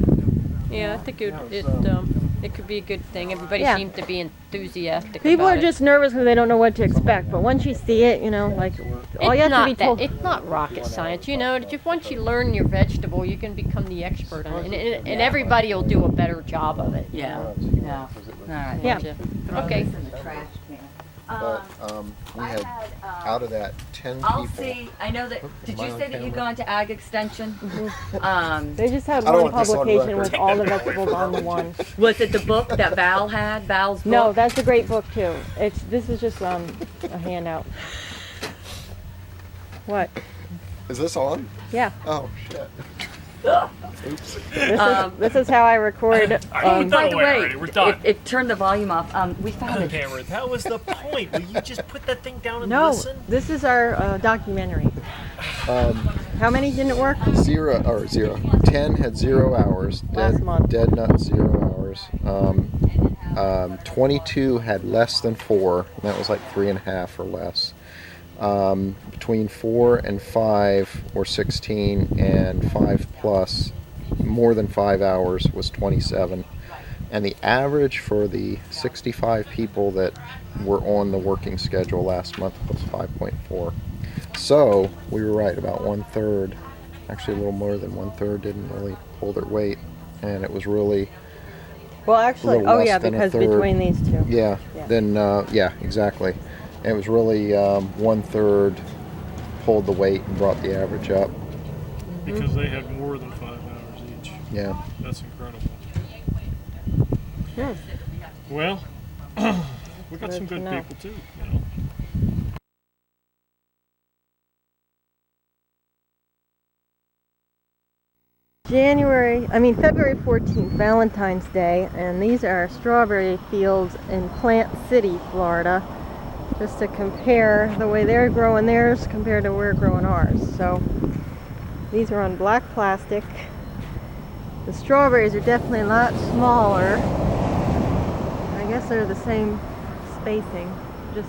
Yeah, I think it could be a good thing. Everybody Yeah. seems to be enthusiastic. People about are just nervous because they don't know what to expect. But once you see it, you know, like all you have to be told. It's not rocket science, you know. Just once you learn your vegetable, you can become the expert on it, and everybody will do a better job of it. Yeah. Yeah. All right. Yeah. Okay. But we had, out of that, 10 people. I'll see. I know that. Did you say that you've gone to Ag Extension? They just had I don't one want this on publication record. with all the vegetables on the one. Was it the book that Val had? Val's book? No, that's a great book too. This is just a handout. What? Is this on? Yeah. Oh, shit. Oops. This is how I record. By the way, it turned the volume off. We found it. Hammer, that was the point. Will you just put that thing down and No, listen? this is our documentary. How many didn't work? 10 had 0 hours. Dead nut 0 hours. 22 had less than 4, and that was like 3.5 or less. Between 4 and 5 were 16, and 5 plus, more than 5 hours was 27. And the average for the 65 people that were on the working schedule last month was 5.4. So we were right, about 1/3, actually a little more than 1/3 didn't really pull their weight, and it was really Well, actually, little oh less yeah, than a because third. between these two. Yeah. Then yeah, exactly. And it was really 1/3 pulled the weight and brought the average up. Because they had more than 5 hours each. Yeah. That's incredible. Yeah. Well, we got some good people too, you know. February 14th, Valentine's Day, and these are strawberry fields in Plant City, Florida, just to compare the way they're growing theirs compared to where we're growing ours. So these are on black plastic. The strawberries are definitely a lot smaller. I guess they're the same spacing, just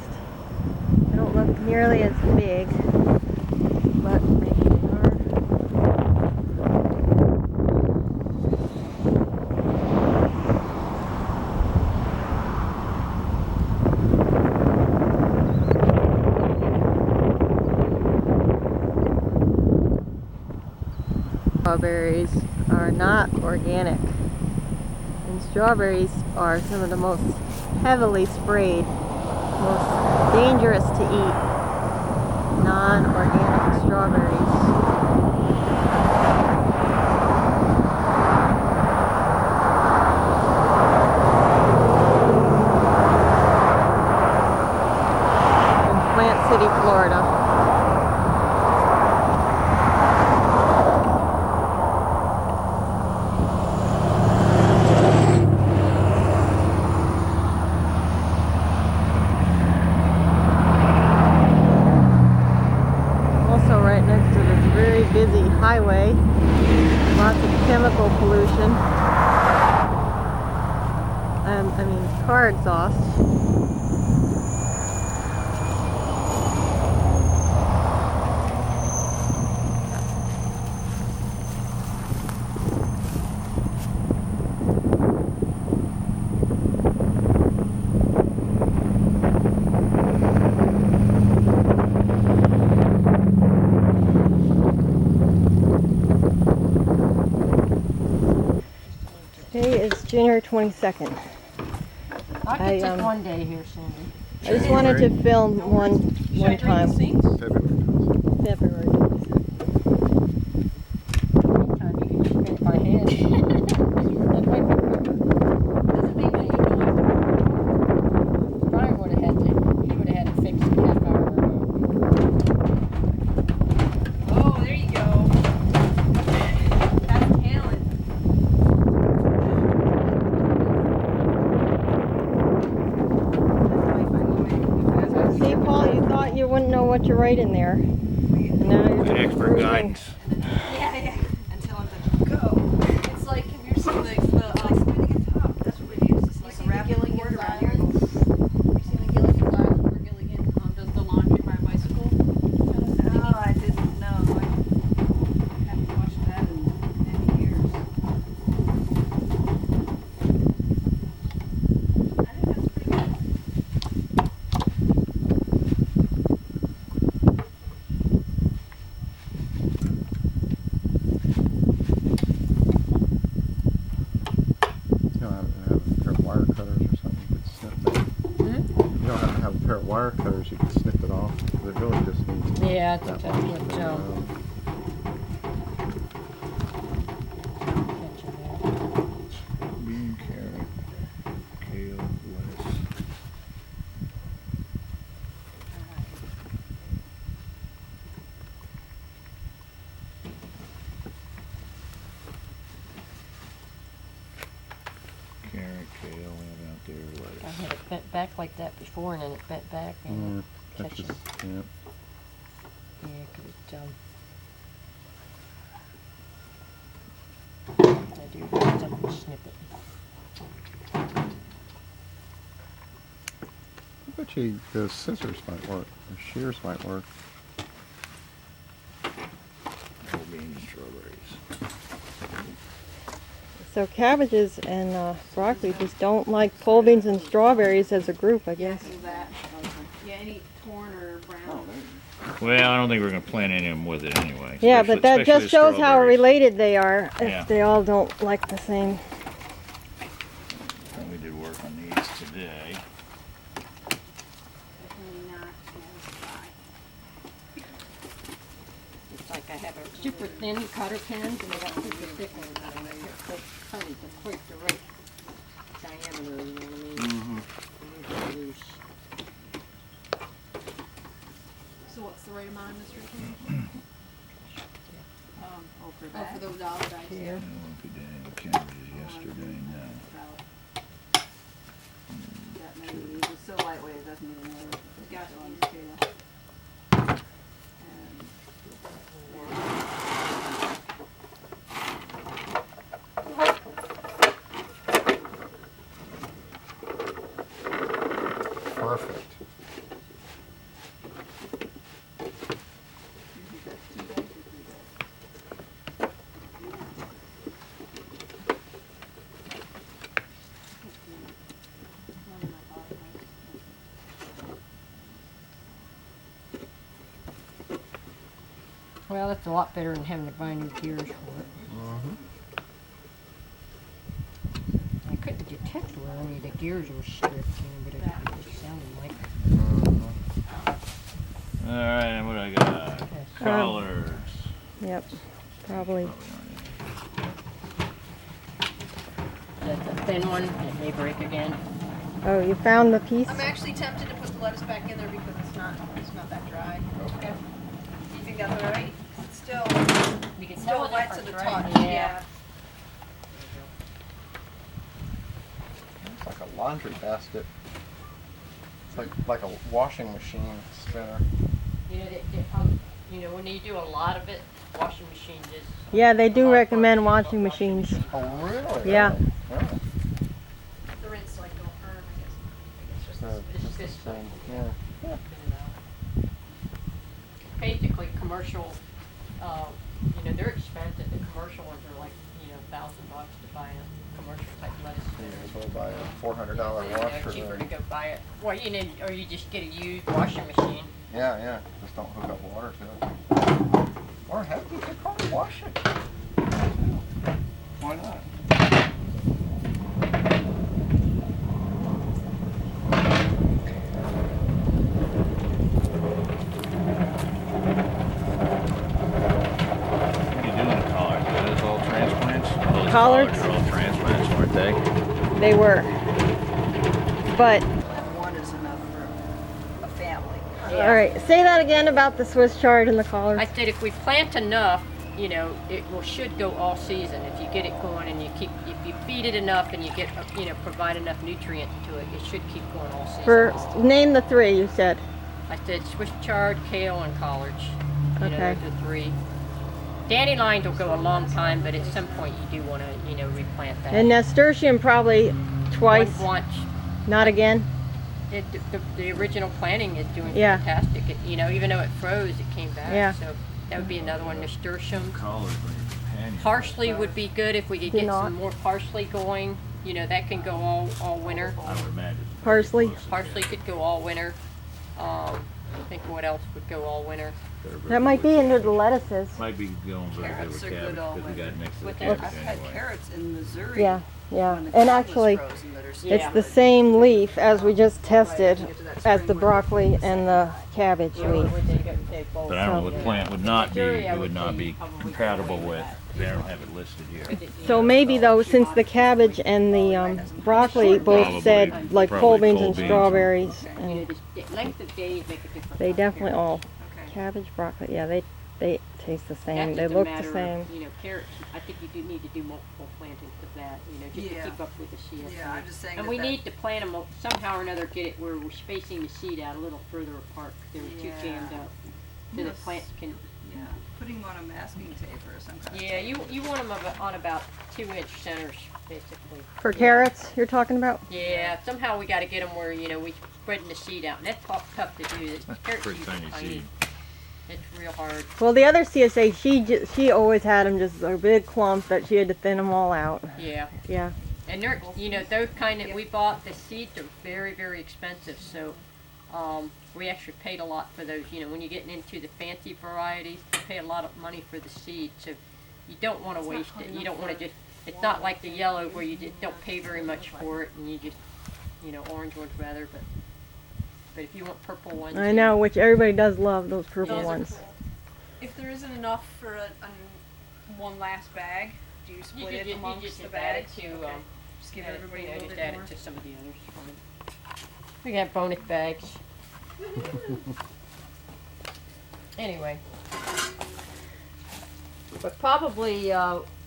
they don't look nearly as big, but maybe they are. Strawberries are not organic, and strawberries are some of the most heavily sprayed, most dangerous to eat non-organic strawberries. In Plant City, Florida. Busy highway, lots of chemical pollution, car exhaust. Today is January 22nd. I could take one day here, Cindy. I just wanted to film one time. February 22nd. Meantime, you can just make my head. That might be quicker. Brian would have had to fix it half hour ago. Oh, there you go. That's talent. See, Paul, you thought you wouldn't know what to write in there. And now you're Expert guidance. Yeah. Until I'm like, go. It's like, have you seen spinning a top? That's what it is. It's like a rappelling board around here. You seen the Gilligan Island where Gilligan does the laundry by bicycle? No, I didn't know. I haven't watched that in many years. I think that's pretty good. You don't have to have a pair of wire cutters or something you could snip that. You don't have to have a pair of wire cutters you could snip it off. It really just needs Yeah, I think that that's much what thing Joe. around. Bean, carrot, kale, lettuce. Carrot, kale, and out there, I lettuce. had it bent back like that before, and then it bent back and That's catch it. just, yeah. Yeah, 'cause I do double snip it. I bet you the scissors might work. The shears might work. Whole beans, strawberries. So cabbages and broccoli just don't like pole beans and strawberries as a group, I guess. Yeah, any corn or brown. Well, I don't think we're gonna plant any of them with it anyway. Yeah, but that especially just the shows how strawberries. related they are Yeah. if they all don't like the same. And we did work on these today. It's like I have a super thin cutter pins, and I got super thick ones, and I have to cut it to quite the right diameter, you know what I mean? Mm-hmm. Loose. So what's the right amount of Mr. King? For those olive guys. Here. It's so lightweight it doesn't even move. It's got one too. Perfect. Well, that's a lot better than having to buy new gears for it. I couldn't detect where any of the gears were stripped, but it just sounded like. All right, and what do I got? Collars. Yep, probably. That's a thin one. It may break again. Oh, you found the piece? I'm actually tempted to put the lettuce back in there because it's not that dry. Okay. Do you think that's all right? It's still You can still tell wet to the touch. Yeah. It's like a laundry basket. It's like a washing machine spinner. When you do a lot of it, washing machines is. Yeah, they do recommend washing machines. Oh, really? Yeah. The rinse like don't hurt, I guess. It's just the same. Yeah. Basically, commercial. They're expensive. The commercial ones are like $1,000 to buy a commercial type lettuce. So buy a $400 washer. Cheaper to go buy it. Well, or you just get a used washing machine. Yeah. Just don't hook up water to it. Or have you could probably wash it. Why not? What are you doing to collards? Are those all transplants? Those Collards? are all transplants, weren't they? They were. But, One is enough for a family. all right, say that again about the Swiss chard and the collards. I said if we plant enough, it should go all season. If you get it going and if you feed it enough and you get, provide enough nutrients to it, it should keep going all season. Name the three you said. I said Swiss chard, kale, and collards. Okay. Those are three. Dandelions will go a long time, but at some point you do want to, replant that. And nasturtium probably twice. Once. Not again? The original planting is doing Yeah. fantastic. Even though it froze, it came back. Yeah. So that would be another one. Nasturtium. Collards are your companion. Parsley would be good if we could get some more parsley going. That can go all winter. I would imagine. Parsley? Parsley could go all winter. I think what else would go all winter? That might be under the lettuces. Might be going very good with cabbage because we got it next to the cabbage I've had anyway. carrots in Missouri. Yeah. when the And crop was actually, frozen that are it's still the same leaf as we just tested as the broccoli and the cabbage leaf. But I don't know what plant would not be compatible with. They don't have it listed here. So maybe though, since the cabbage and the broccoli both said like Probably cold beans cold and beans. strawberries, and Length of days make a difference. they definitely all, cabbage, broccoli, yeah, they taste the same, That's they just a look the matter same. of, carrots, I think you do need to do multiple plantings of that, just to keep up with the CSA. Yeah, I'm just saying And that we that- need to plant them somehow or another, get it where we're spacing the seed out a little further apart, because they're too jammed up. So the Yes. plants can, Yeah, putting them on a masking tape or some kind of. yeah, you want them on about 2-inch centers, basically. For carrots, you're talking about? Yeah, somehow we gotta get them where, we spreading the seed out, and that's tough to do. Carrots Pretty are tiny seed. It's real hard. Well, the other CSA, she always had them just a big clump that she had to thin them all out. Yeah. Yeah. And they're, those kind that we bought, the seeds are very, very expensive. So, we actually paid a lot for those. When you're getting into the fancy varieties, you pay a lot of money for the seed. So, you don't want to waste it. You don't want to just. It's not like the yellow where you just don't pay very much for it, and you just, orange ones rather. But if you want purple ones, I know, which everybody does love, those purple Those are ones. If there isn't enough for one last bag, do you split it amongst just the add bags? it to, Okay. Just give everybody a little just bit add more. it to some of the others. We got bonus bags. Anyway, but probably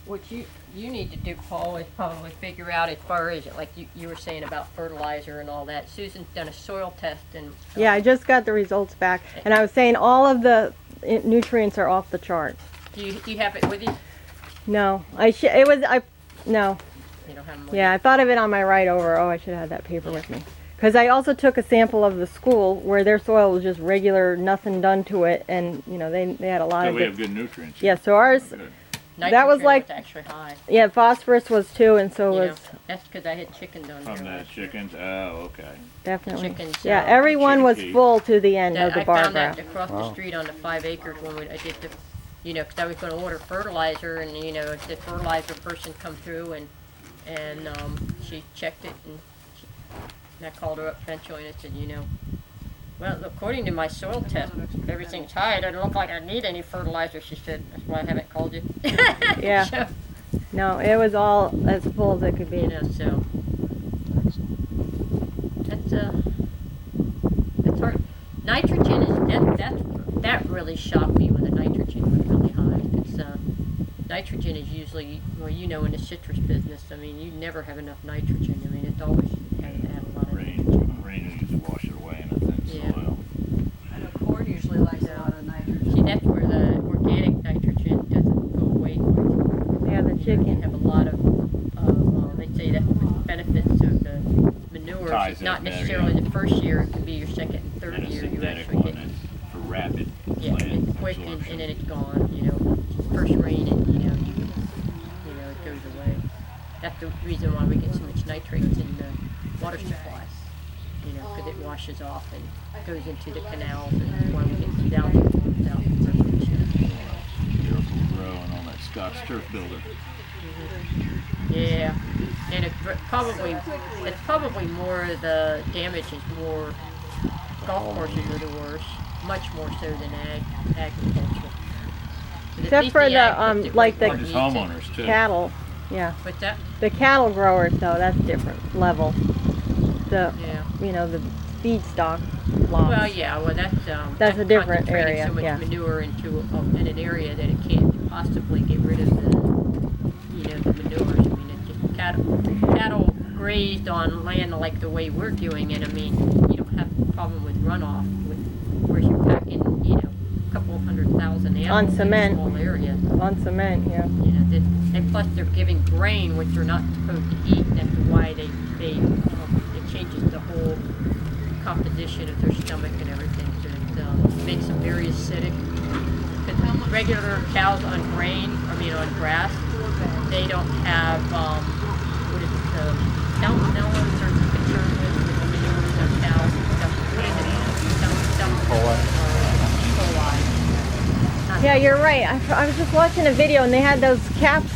what you need to do, Paul, is probably figure out as far as, like you were saying about fertilizer and all that. Susan's done a soil test and. Yeah, I just got the results back, and I was saying all of the nutrients are off the chart. Do you have it with you? No, no. You don't have them with Yeah, I thought of it on my ride over. Oh, I should have had that paper with me. Because I also took a sample of the school where their soil was just regular, nothing done to it, and you know they had a lot So of. we have good nutrients. Yeah, so ours. That was like. Actually high. Yeah, phosphorus was too, and so You know, was. that's because I had chickens on From here. the chickens? Oh, okay. Definitely. Chickens, Yeah, everyone was chicken full to the end of the I bar found that graph. across the street on the 5 acres when I did the, you know, because I was going to order fertilizer, and you know, the fertilizer person come through and she checked it, and I called her up eventually and I said, you know, well, according to my soil test, everything's high. It doesn't look like I need any fertilizer. She said, that's why I haven't called you. Yeah. So, No, it was all as full as it could be. you know, so that's hard. Nitrogen is that really shocked me when the nitrogen was really high. It's nitrogen is usually, well, you know, in the citrus business, I mean, you never have enough nitrogen. I mean, it's always has to have a lot of nitrogen. Rain will usually wash it away in a thin soil. I know corn usually likes a lot of nitrogen. See, that's where the organic nitrogen doesn't go away quickly. Yeah, the chicken. You have a lot of they say that the benefits of the manure Ties is not in there, necessarily yeah. the first year, it can be your second and third And a year you synthetic actually one get. that's for rapid Yeah, plant it's quick absorption. and then it's gone, you know, first rain and, you know, it goes away. That's the reason why we get so much nitrates in the water supplies, you know, because it washes off and goes into the canals, and that's why we get down without fertilization. Miracle-Gro and all that Scotch turf builder. Yeah, and it's probably more, the damage is more, golf courses are the worst, much more so than agriculture. But at Except least for ag the puts it like where the it needs it. Homeowners too. cattle. Yeah. What's that? The cattle growers though, that's different level. The Yeah. you know, the feedstock lots. Well, yeah, well, That's a different concentrating area, so much yeah. manure into in an area that it can't possibly get rid of the, you know, the manures. I mean, it's just cattle grazed on land like the way we're doing it. I mean, you don't have a problem with runoff with where you're packing, you know, a couple 100,000 animals On in a cement. small area. On cement, yeah. You know, and plus they're giving grain which they're not supposed to eat. That's why they it changes the whole composition of their stomach and everything. So it makes them very acidic. Because regular cows on grain, on grass, they don't have what is it? No one's concerned with the manures of cows and stuff. What is it? Yeah, you're right. I was just watching a video and they had those caps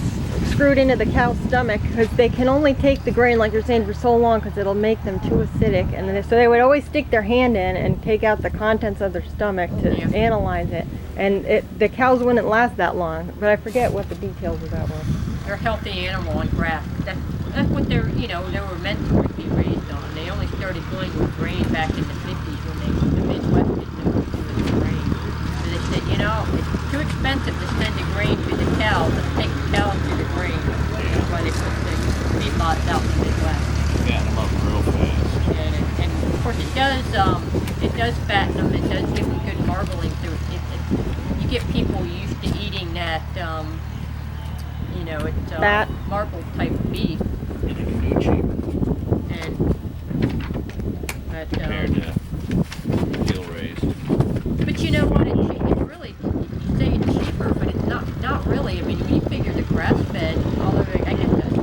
screwed into the cow's stomach because they can only take the grain, like you're saying, for so long because it'll make them too acidic. And then, so they would always stick their hand in and take out the contents of their stomach to analyze it. And the cows wouldn't last that long. But I forget what the details of that were. They're a healthy animal on grass. That's what they were meant to be raised on. They only started going with grain back in the 50s when the Midwest didn't know what to do with grain. So they said, you know, it's too expensive to send the grain to the cows. Let's take the cows to the grain. That's why they put the feedlots out in the Midwest. Yeah, them up real fast. And of course it does fatten them. It does give them good marbling. So you get people used to eating that, you know, it's marble type beef. And it can do cheaper. But compared to gill raised. But you know what? It's really, you say it's cheaper, but it's not really. I mean, when you figure the grass fed, although I guess that's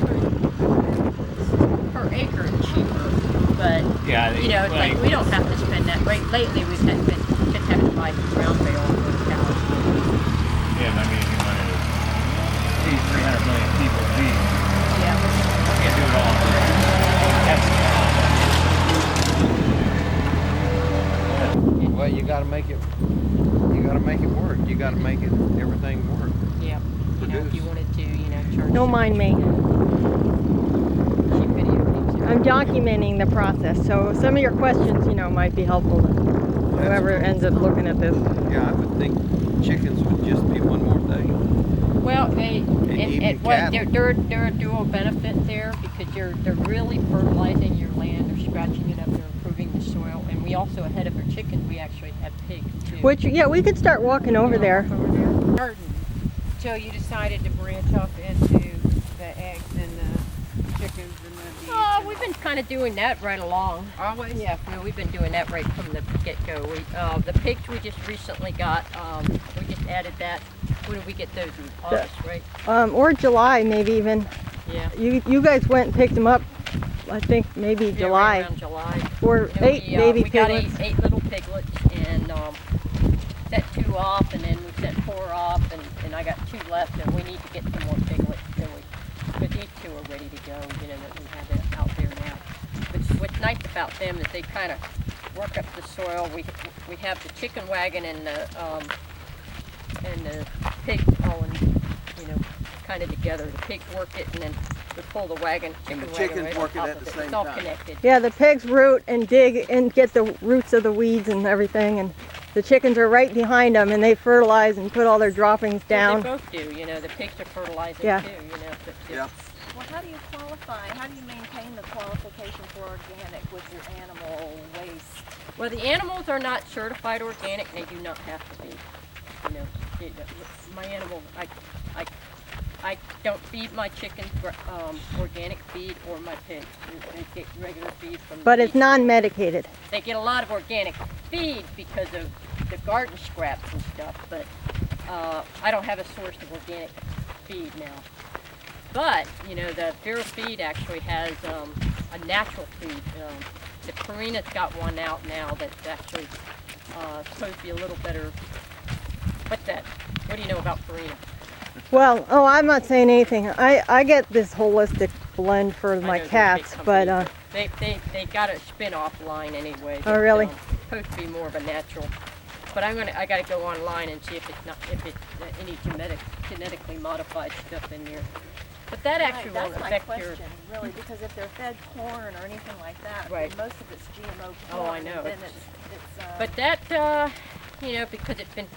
per acre it's cheaper. But yeah, you know, it's like we don't have to spend that. Right? Lately, we've been just having to buy ground bale for the cows. Yeah, I mean, if you wanted to feed 300 million people beef, yeah, you can't do it all. That's the problem. Well, you got to make it. You got to make it work. You got to make it everything work. Yeah. You know, if you wanted to, you know, charge. Don't mind me. I'm documenting the process, so some of your questions, you know, might be helpful to whoever ends up looking at this. Yeah, I would think chickens would just be one more thing. Well, even cattle. they're a dual benefit there because they're really fertilizing your land. They're scratching it up. They're improving the soil. And we also, ahead of our chickens, we actually have pigs too. Which, yeah, we could start walking over there. Garden till you decided to branch off into the eggs and the chickens and the beets. We've been kind of doing that right along. Always? Yeah, no, we've been doing that right from the get-go. The pigs we just recently got, we just added that. When did we get those? In August, right? Or July, maybe even. Yeah. You guys went and picked them up, I think maybe Yeah, July. right around July. Or You know, 8 baby we got piglets. eight little piglets and set 2 off, and then we set 4 off, and I got 2 left, and we need to get some more piglets because these 2 are ready to go. You know that we have it out there now. But what's nice about them is they kind of work up the soil. We have the chicken wagon and the pigs all in, kind of together. The pigs work it, and then we pull the wagon. And the wagon chickens right work it on at top the of same It's all time. connected. Yeah, the pigs root and dig and get the roots of the weeds and everything, and the chickens are right behind them, and they fertilize and put all their droppings down. Well, they both do. The pigs are fertilizing Yeah. too. Yeah. Well, how do you qualify? How do you maintain the qualification for organic with your animal waste? Well, the animals are not certified organic. They do not have to be. My animal, I don't feed my chickens organic feed or my pigs. They get regular feed from. But it's non-medicated. They get a lot of organic feed because of the garden scraps and stuff. But I don't have a source of organic feed now. But the Vera feed actually has a natural feed. The Purina's got one out now that's actually supposed to be a little better. What's that? What do you know about Purina? Well, I'm not saying anything. I get this holistic blend for my cats, but They got a spin-off line anyway. Oh, really? Supposed to be more of a natural. But I got to go online and see if it's any genetically modified stuff in there. But that actually won't That's my affect question, really, because if they're fed corn or anything like that, Right. then most of it's GMO corn. Oh, I know. And then it's But that, because it's been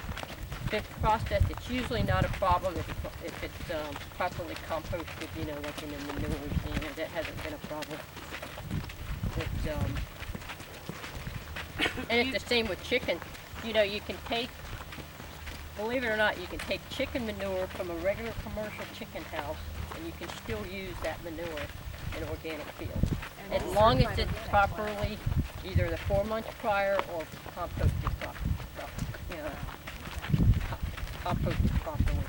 processed, it's usually not a problem if it's properly composted, like in the manure, that hasn't been a problem. And it's the same with chicken. You can take, believe it or not, you can take chicken manure from a regular commercial chicken house, and you can still use that manure in organic fields. As long as it's properly, either the 4 months prior or composted composted properly.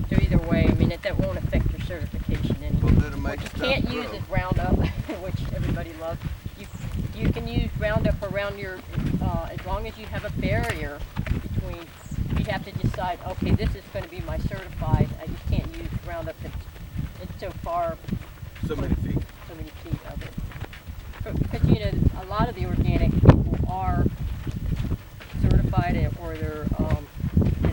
So either way, that won't affect your certification anymore. What you can't use is Roundup, which everybody loves. You can use Roundup around your, as long as you have a barrier between, you have to decide, okay, this is going to be my certified. I just can't use Roundup. It's so far. So many feet. So many feet of it. Because a lot of the organic people are certified, or they're, and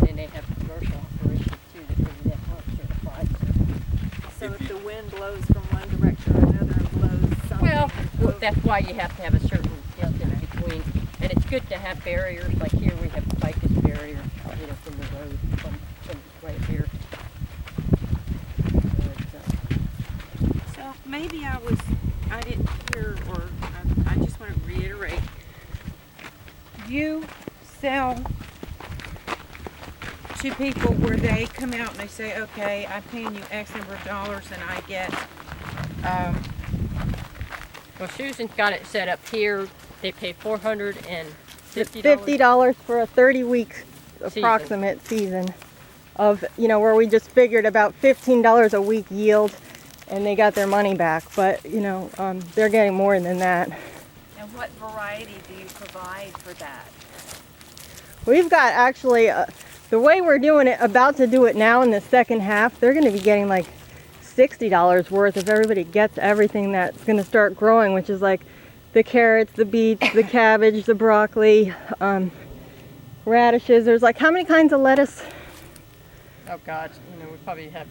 then they have commercial operations too that aren't certified. So if the wind blows from one direction or another and blows something. Well, that's why you have to have a certain distance between, and it's good to have barriers. Like here, we have ficus barrier, from the road, from right here. So maybe I didn't hear, or I just want to reiterate. You sell to people where they come out and they say, okay, I'm paying you X number of dollars and I get, Well, Susan's got it set up here. They pay $450. $50 for a 30-week approximate season of, where we just figured about $15 a week yield, and they got their money back. But, they're getting more than that. And what variety do you provide for that? We've got actually, the way we're doing it, about to do it now in the second half, they're going to be getting like $60 worth if everybody gets everything that's going to start growing, which is like the carrots, the beets, the cabbage, the broccoli, radishes. There's like, how many kinds of lettuce? Oh God, we probably have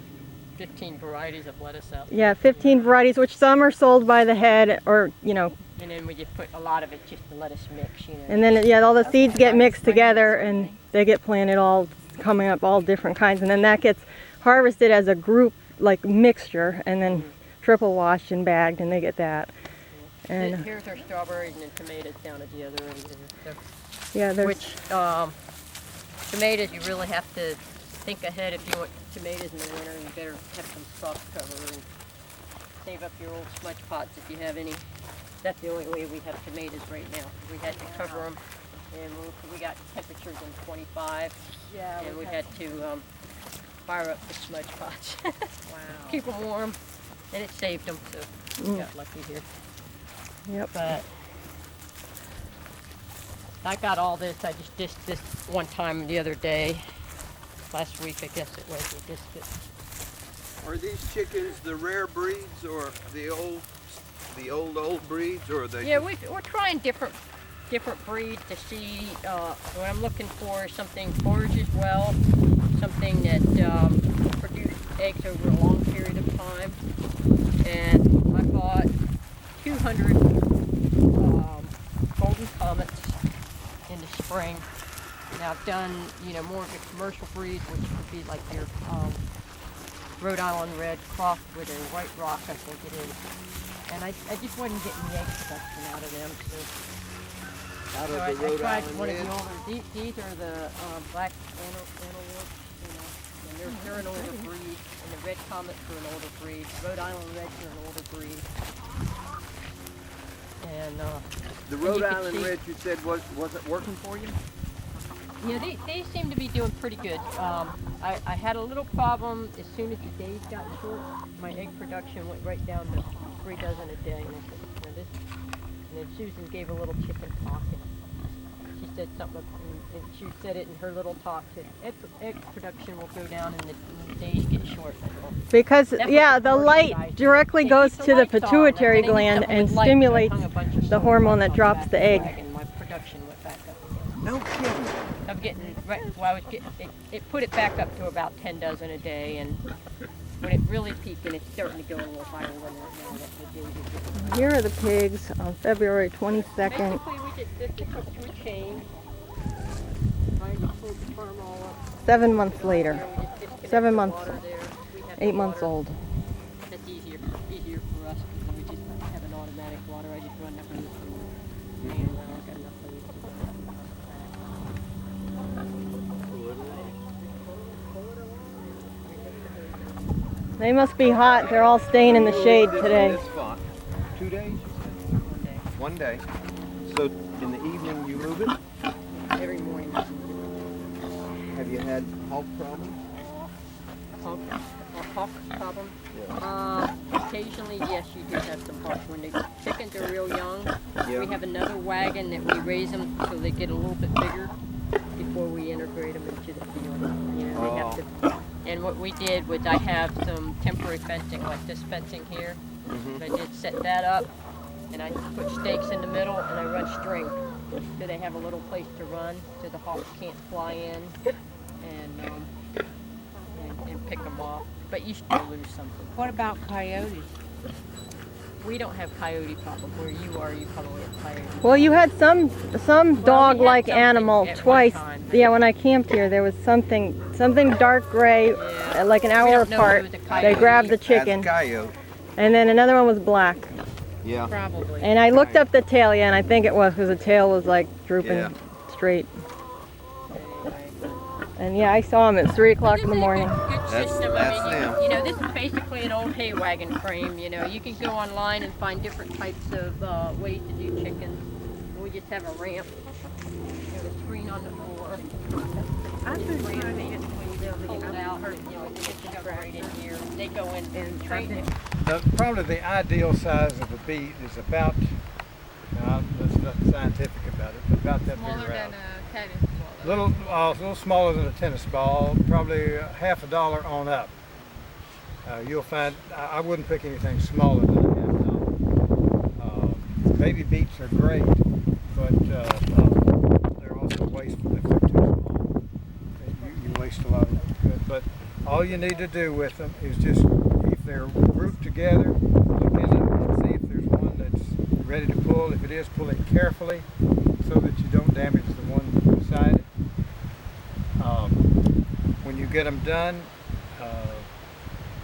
15 varieties of lettuce out there. Yeah, 15 varieties, which some are sold by the head, or And then we just put a lot of it just to let us mix, And then all the seeds get mixed together and they get planted all coming up all different kinds, and then that gets harvested as a group, like mixture, and then triple washed and bagged, and they get that. And here's our strawberries and the tomatoes down at the other end there. yeah, there's Which tomatoes, you really have to think ahead. If you want tomatoes in the winter, you better have some soft cover and save up your old smudge pots if you have any. That's the only way we have tomatoes right now. We had to cover them, and we got temperatures in 25, and we had to fire up the smudge pots. Keep them warm, and it saved them, so we got lucky here. Yep. But I got all this. I just dished this one time the other day. Last week, I guess it was. We dished it. Are these chickens the rare breeds or the old breeds, or they? Yeah, we're trying different breeds to see. What I'm looking for is something forages well, something that produces eggs over a long period of time. And I bought 200 golden comets in the spring. Now I've done, more of the commercial breeds, which would be like your Rhode Island red crossed with a white rock, I think it is. And I just wasn't getting the egg production out of them. So I tried one of the older. These are the black antelopes, and they're an older breed. And the red comets are an older breed. Rhode Island reds are an older breed. And the Rhode Island reds, you said, was it working for you? Yeah, they seem to be doing pretty good. I had a little problem as soon as the days got short. My egg production went right down to 3 dozen a day. And then Susan gave a little chicken talk, and she said something, and she said it in her little talk, that egg production will go down and the days get short. because the light directly goes to the pituitary gland and stimulates the hormone that drops the egg. And my production went back up again. No kidding. I'm getting it put it back up to about 10 dozen a day, and when it really peaked, and it's starting to go a little higher than that now. That the days are getting. Here are the pigs on February 22nd. Basically, we did this up to a chain, trying to pull the farm all up. 7 months later. 7 months. Water there. 8 months old. That's easier for us because we just have an automatic water. I just run the hose and got enough hose. They must be hot. They're all staying in the shade today. 2 days? 1 day. So in the evening you move it? Every morning. Have you had hawk problems? Hawk problem? Occasionally, yes, you do have some hawks. When the chickens are real young, we have another wagon that we raise them so they get a little bit bigger before we integrate them into the field. We have to. And what we did was I have some temporary fencing, like this fencing here. I did set that up, and I put stakes in the middle, and I run string so they have a little place to run, so the hawks can't fly in and pick them off. But you still lose something. What about coyotes? We don't have coyote problem. Where you are, you probably have coyotes. Well, you had some dog-like animal twice. Yeah, when I camped here, there was something dark gray, like an hour apart. They grabbed the chicken, and then another one was black. Yeah. Probably. And I looked up the tail, and I think it was because the tail was like drooping straight. And I saw him at 3 o'clock in the morning. That's them. This is basically an old hay wagon frame. You can go online and find different types of ways to do chickens. We just have a ramp. There's a screen on the floor. I've been trying to get pull it out. Chickens right in here. They go in and train it. Probably the ideal size of a beet is about, there's nothing scientific about it, but about that big around. Smaller than a tennis ball. A little smaller than a tennis ball, probably $half on up. You'll find, I wouldn't pick anything smaller than $half. Baby beets are great, but they're also wasteful if they're too small. You waste a lot of good. But all you need to do with them is just, if they're grouped together, look in them and see if there's one that's ready to pull. If it is, pull it carefully so that you don't damage the one beside it. When you get them done,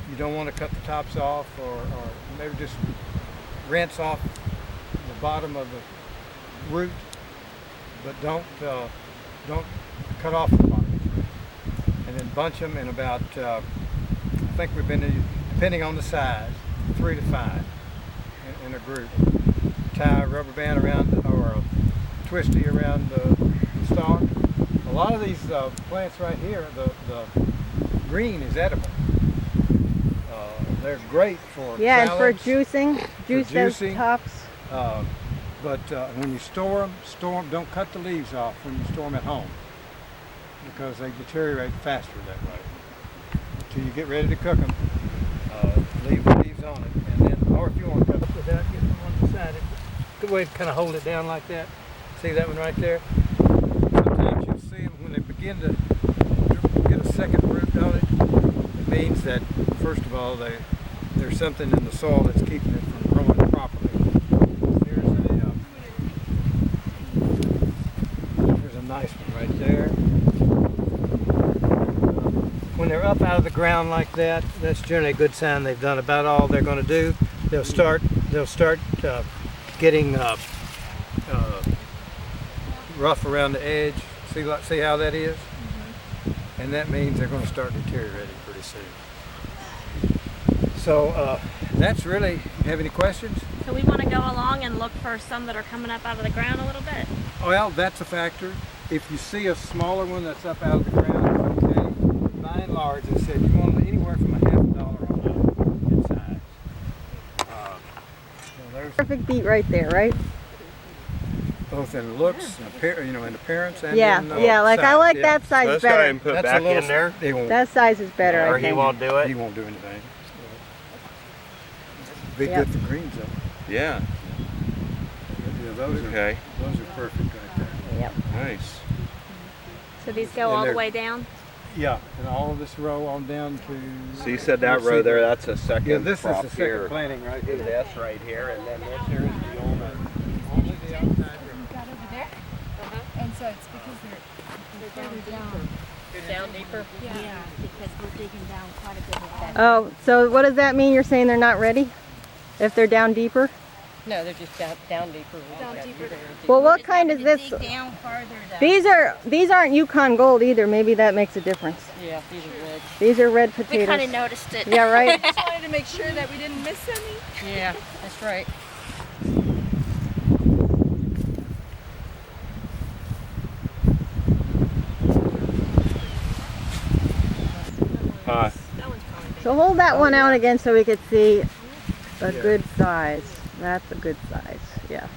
you don't want to cut the tops off, or maybe just rinse off the bottom of the root, but don't cut off the bottom. And then bunch them in about, I think we've been, depending on the size, 3 to 5 in a group. Tie a rubber band around, or a twisty around the stalk. A lot of these plants right here, the green is edible. They're great for Yeah, salads, and for juicing, juice those tops. But when you store them, don't cut the leaves off when you store them at home, because they deteriorate faster that way. Until you get ready to cook them, leave the leaves on it, and then, or if you want to cut it without getting them on the side, it's a good way to kind of hold it down like that. See that one right there? Sometimes you'll see them when they begin to get a second root on it. It means that, first of all, there's something in the soil that's keeping it from growing properly. There's a nice one right there. When they're up out of the ground like that, that's generally a good sign they've done about all they're going to do. They'll start getting rough around the edge. See how that is? Mm-hmm. And that means they're going to start deteriorating pretty soon. So that's really, you have any questions? So we want to go along and look for some that are coming up out of the ground a little bit? Well, that's a factor. If you see a smaller one that's up out of the ground, okay, by and large, I said you want anywhere from $50 on in size. There's Perfect beet right there, right? both in looks, in appearance, and yeah, in yeah. Like size. I like that size Let's better. Go ahead and put back in there. That size is better. Or I think. he won't do it. He won't do anything. Be Yep. good for greens though. Yeah. Yeah, those Okay. Those are perfect right there. Yep. Nice. So these go And all the they're- way down? Yeah, and all of this row on down to. So you said that row there, that's a second Yeah, this crop is the second here. planting right Do here. this right here, and then this here is the older. Only the outside row. Over there? And so it's because they're down deeper. They're down deeper? Yeah, because we're digging down quite a bit of that. Oh, so what does that mean? You're saying they're not ready? If they're down deeper? No, they're just down deeper. Down deeper. Well, what kind is this? Dig down farther though. These aren't Yukon Gold either. Maybe that makes a difference. Yeah, these are red. These are red potatoes. We kind of noticed it. Yeah, right. Just wanted to make sure that we didn't miss any. Yeah, that's right. So hold that one out again so we could see a good size. That's a good size. Yeah.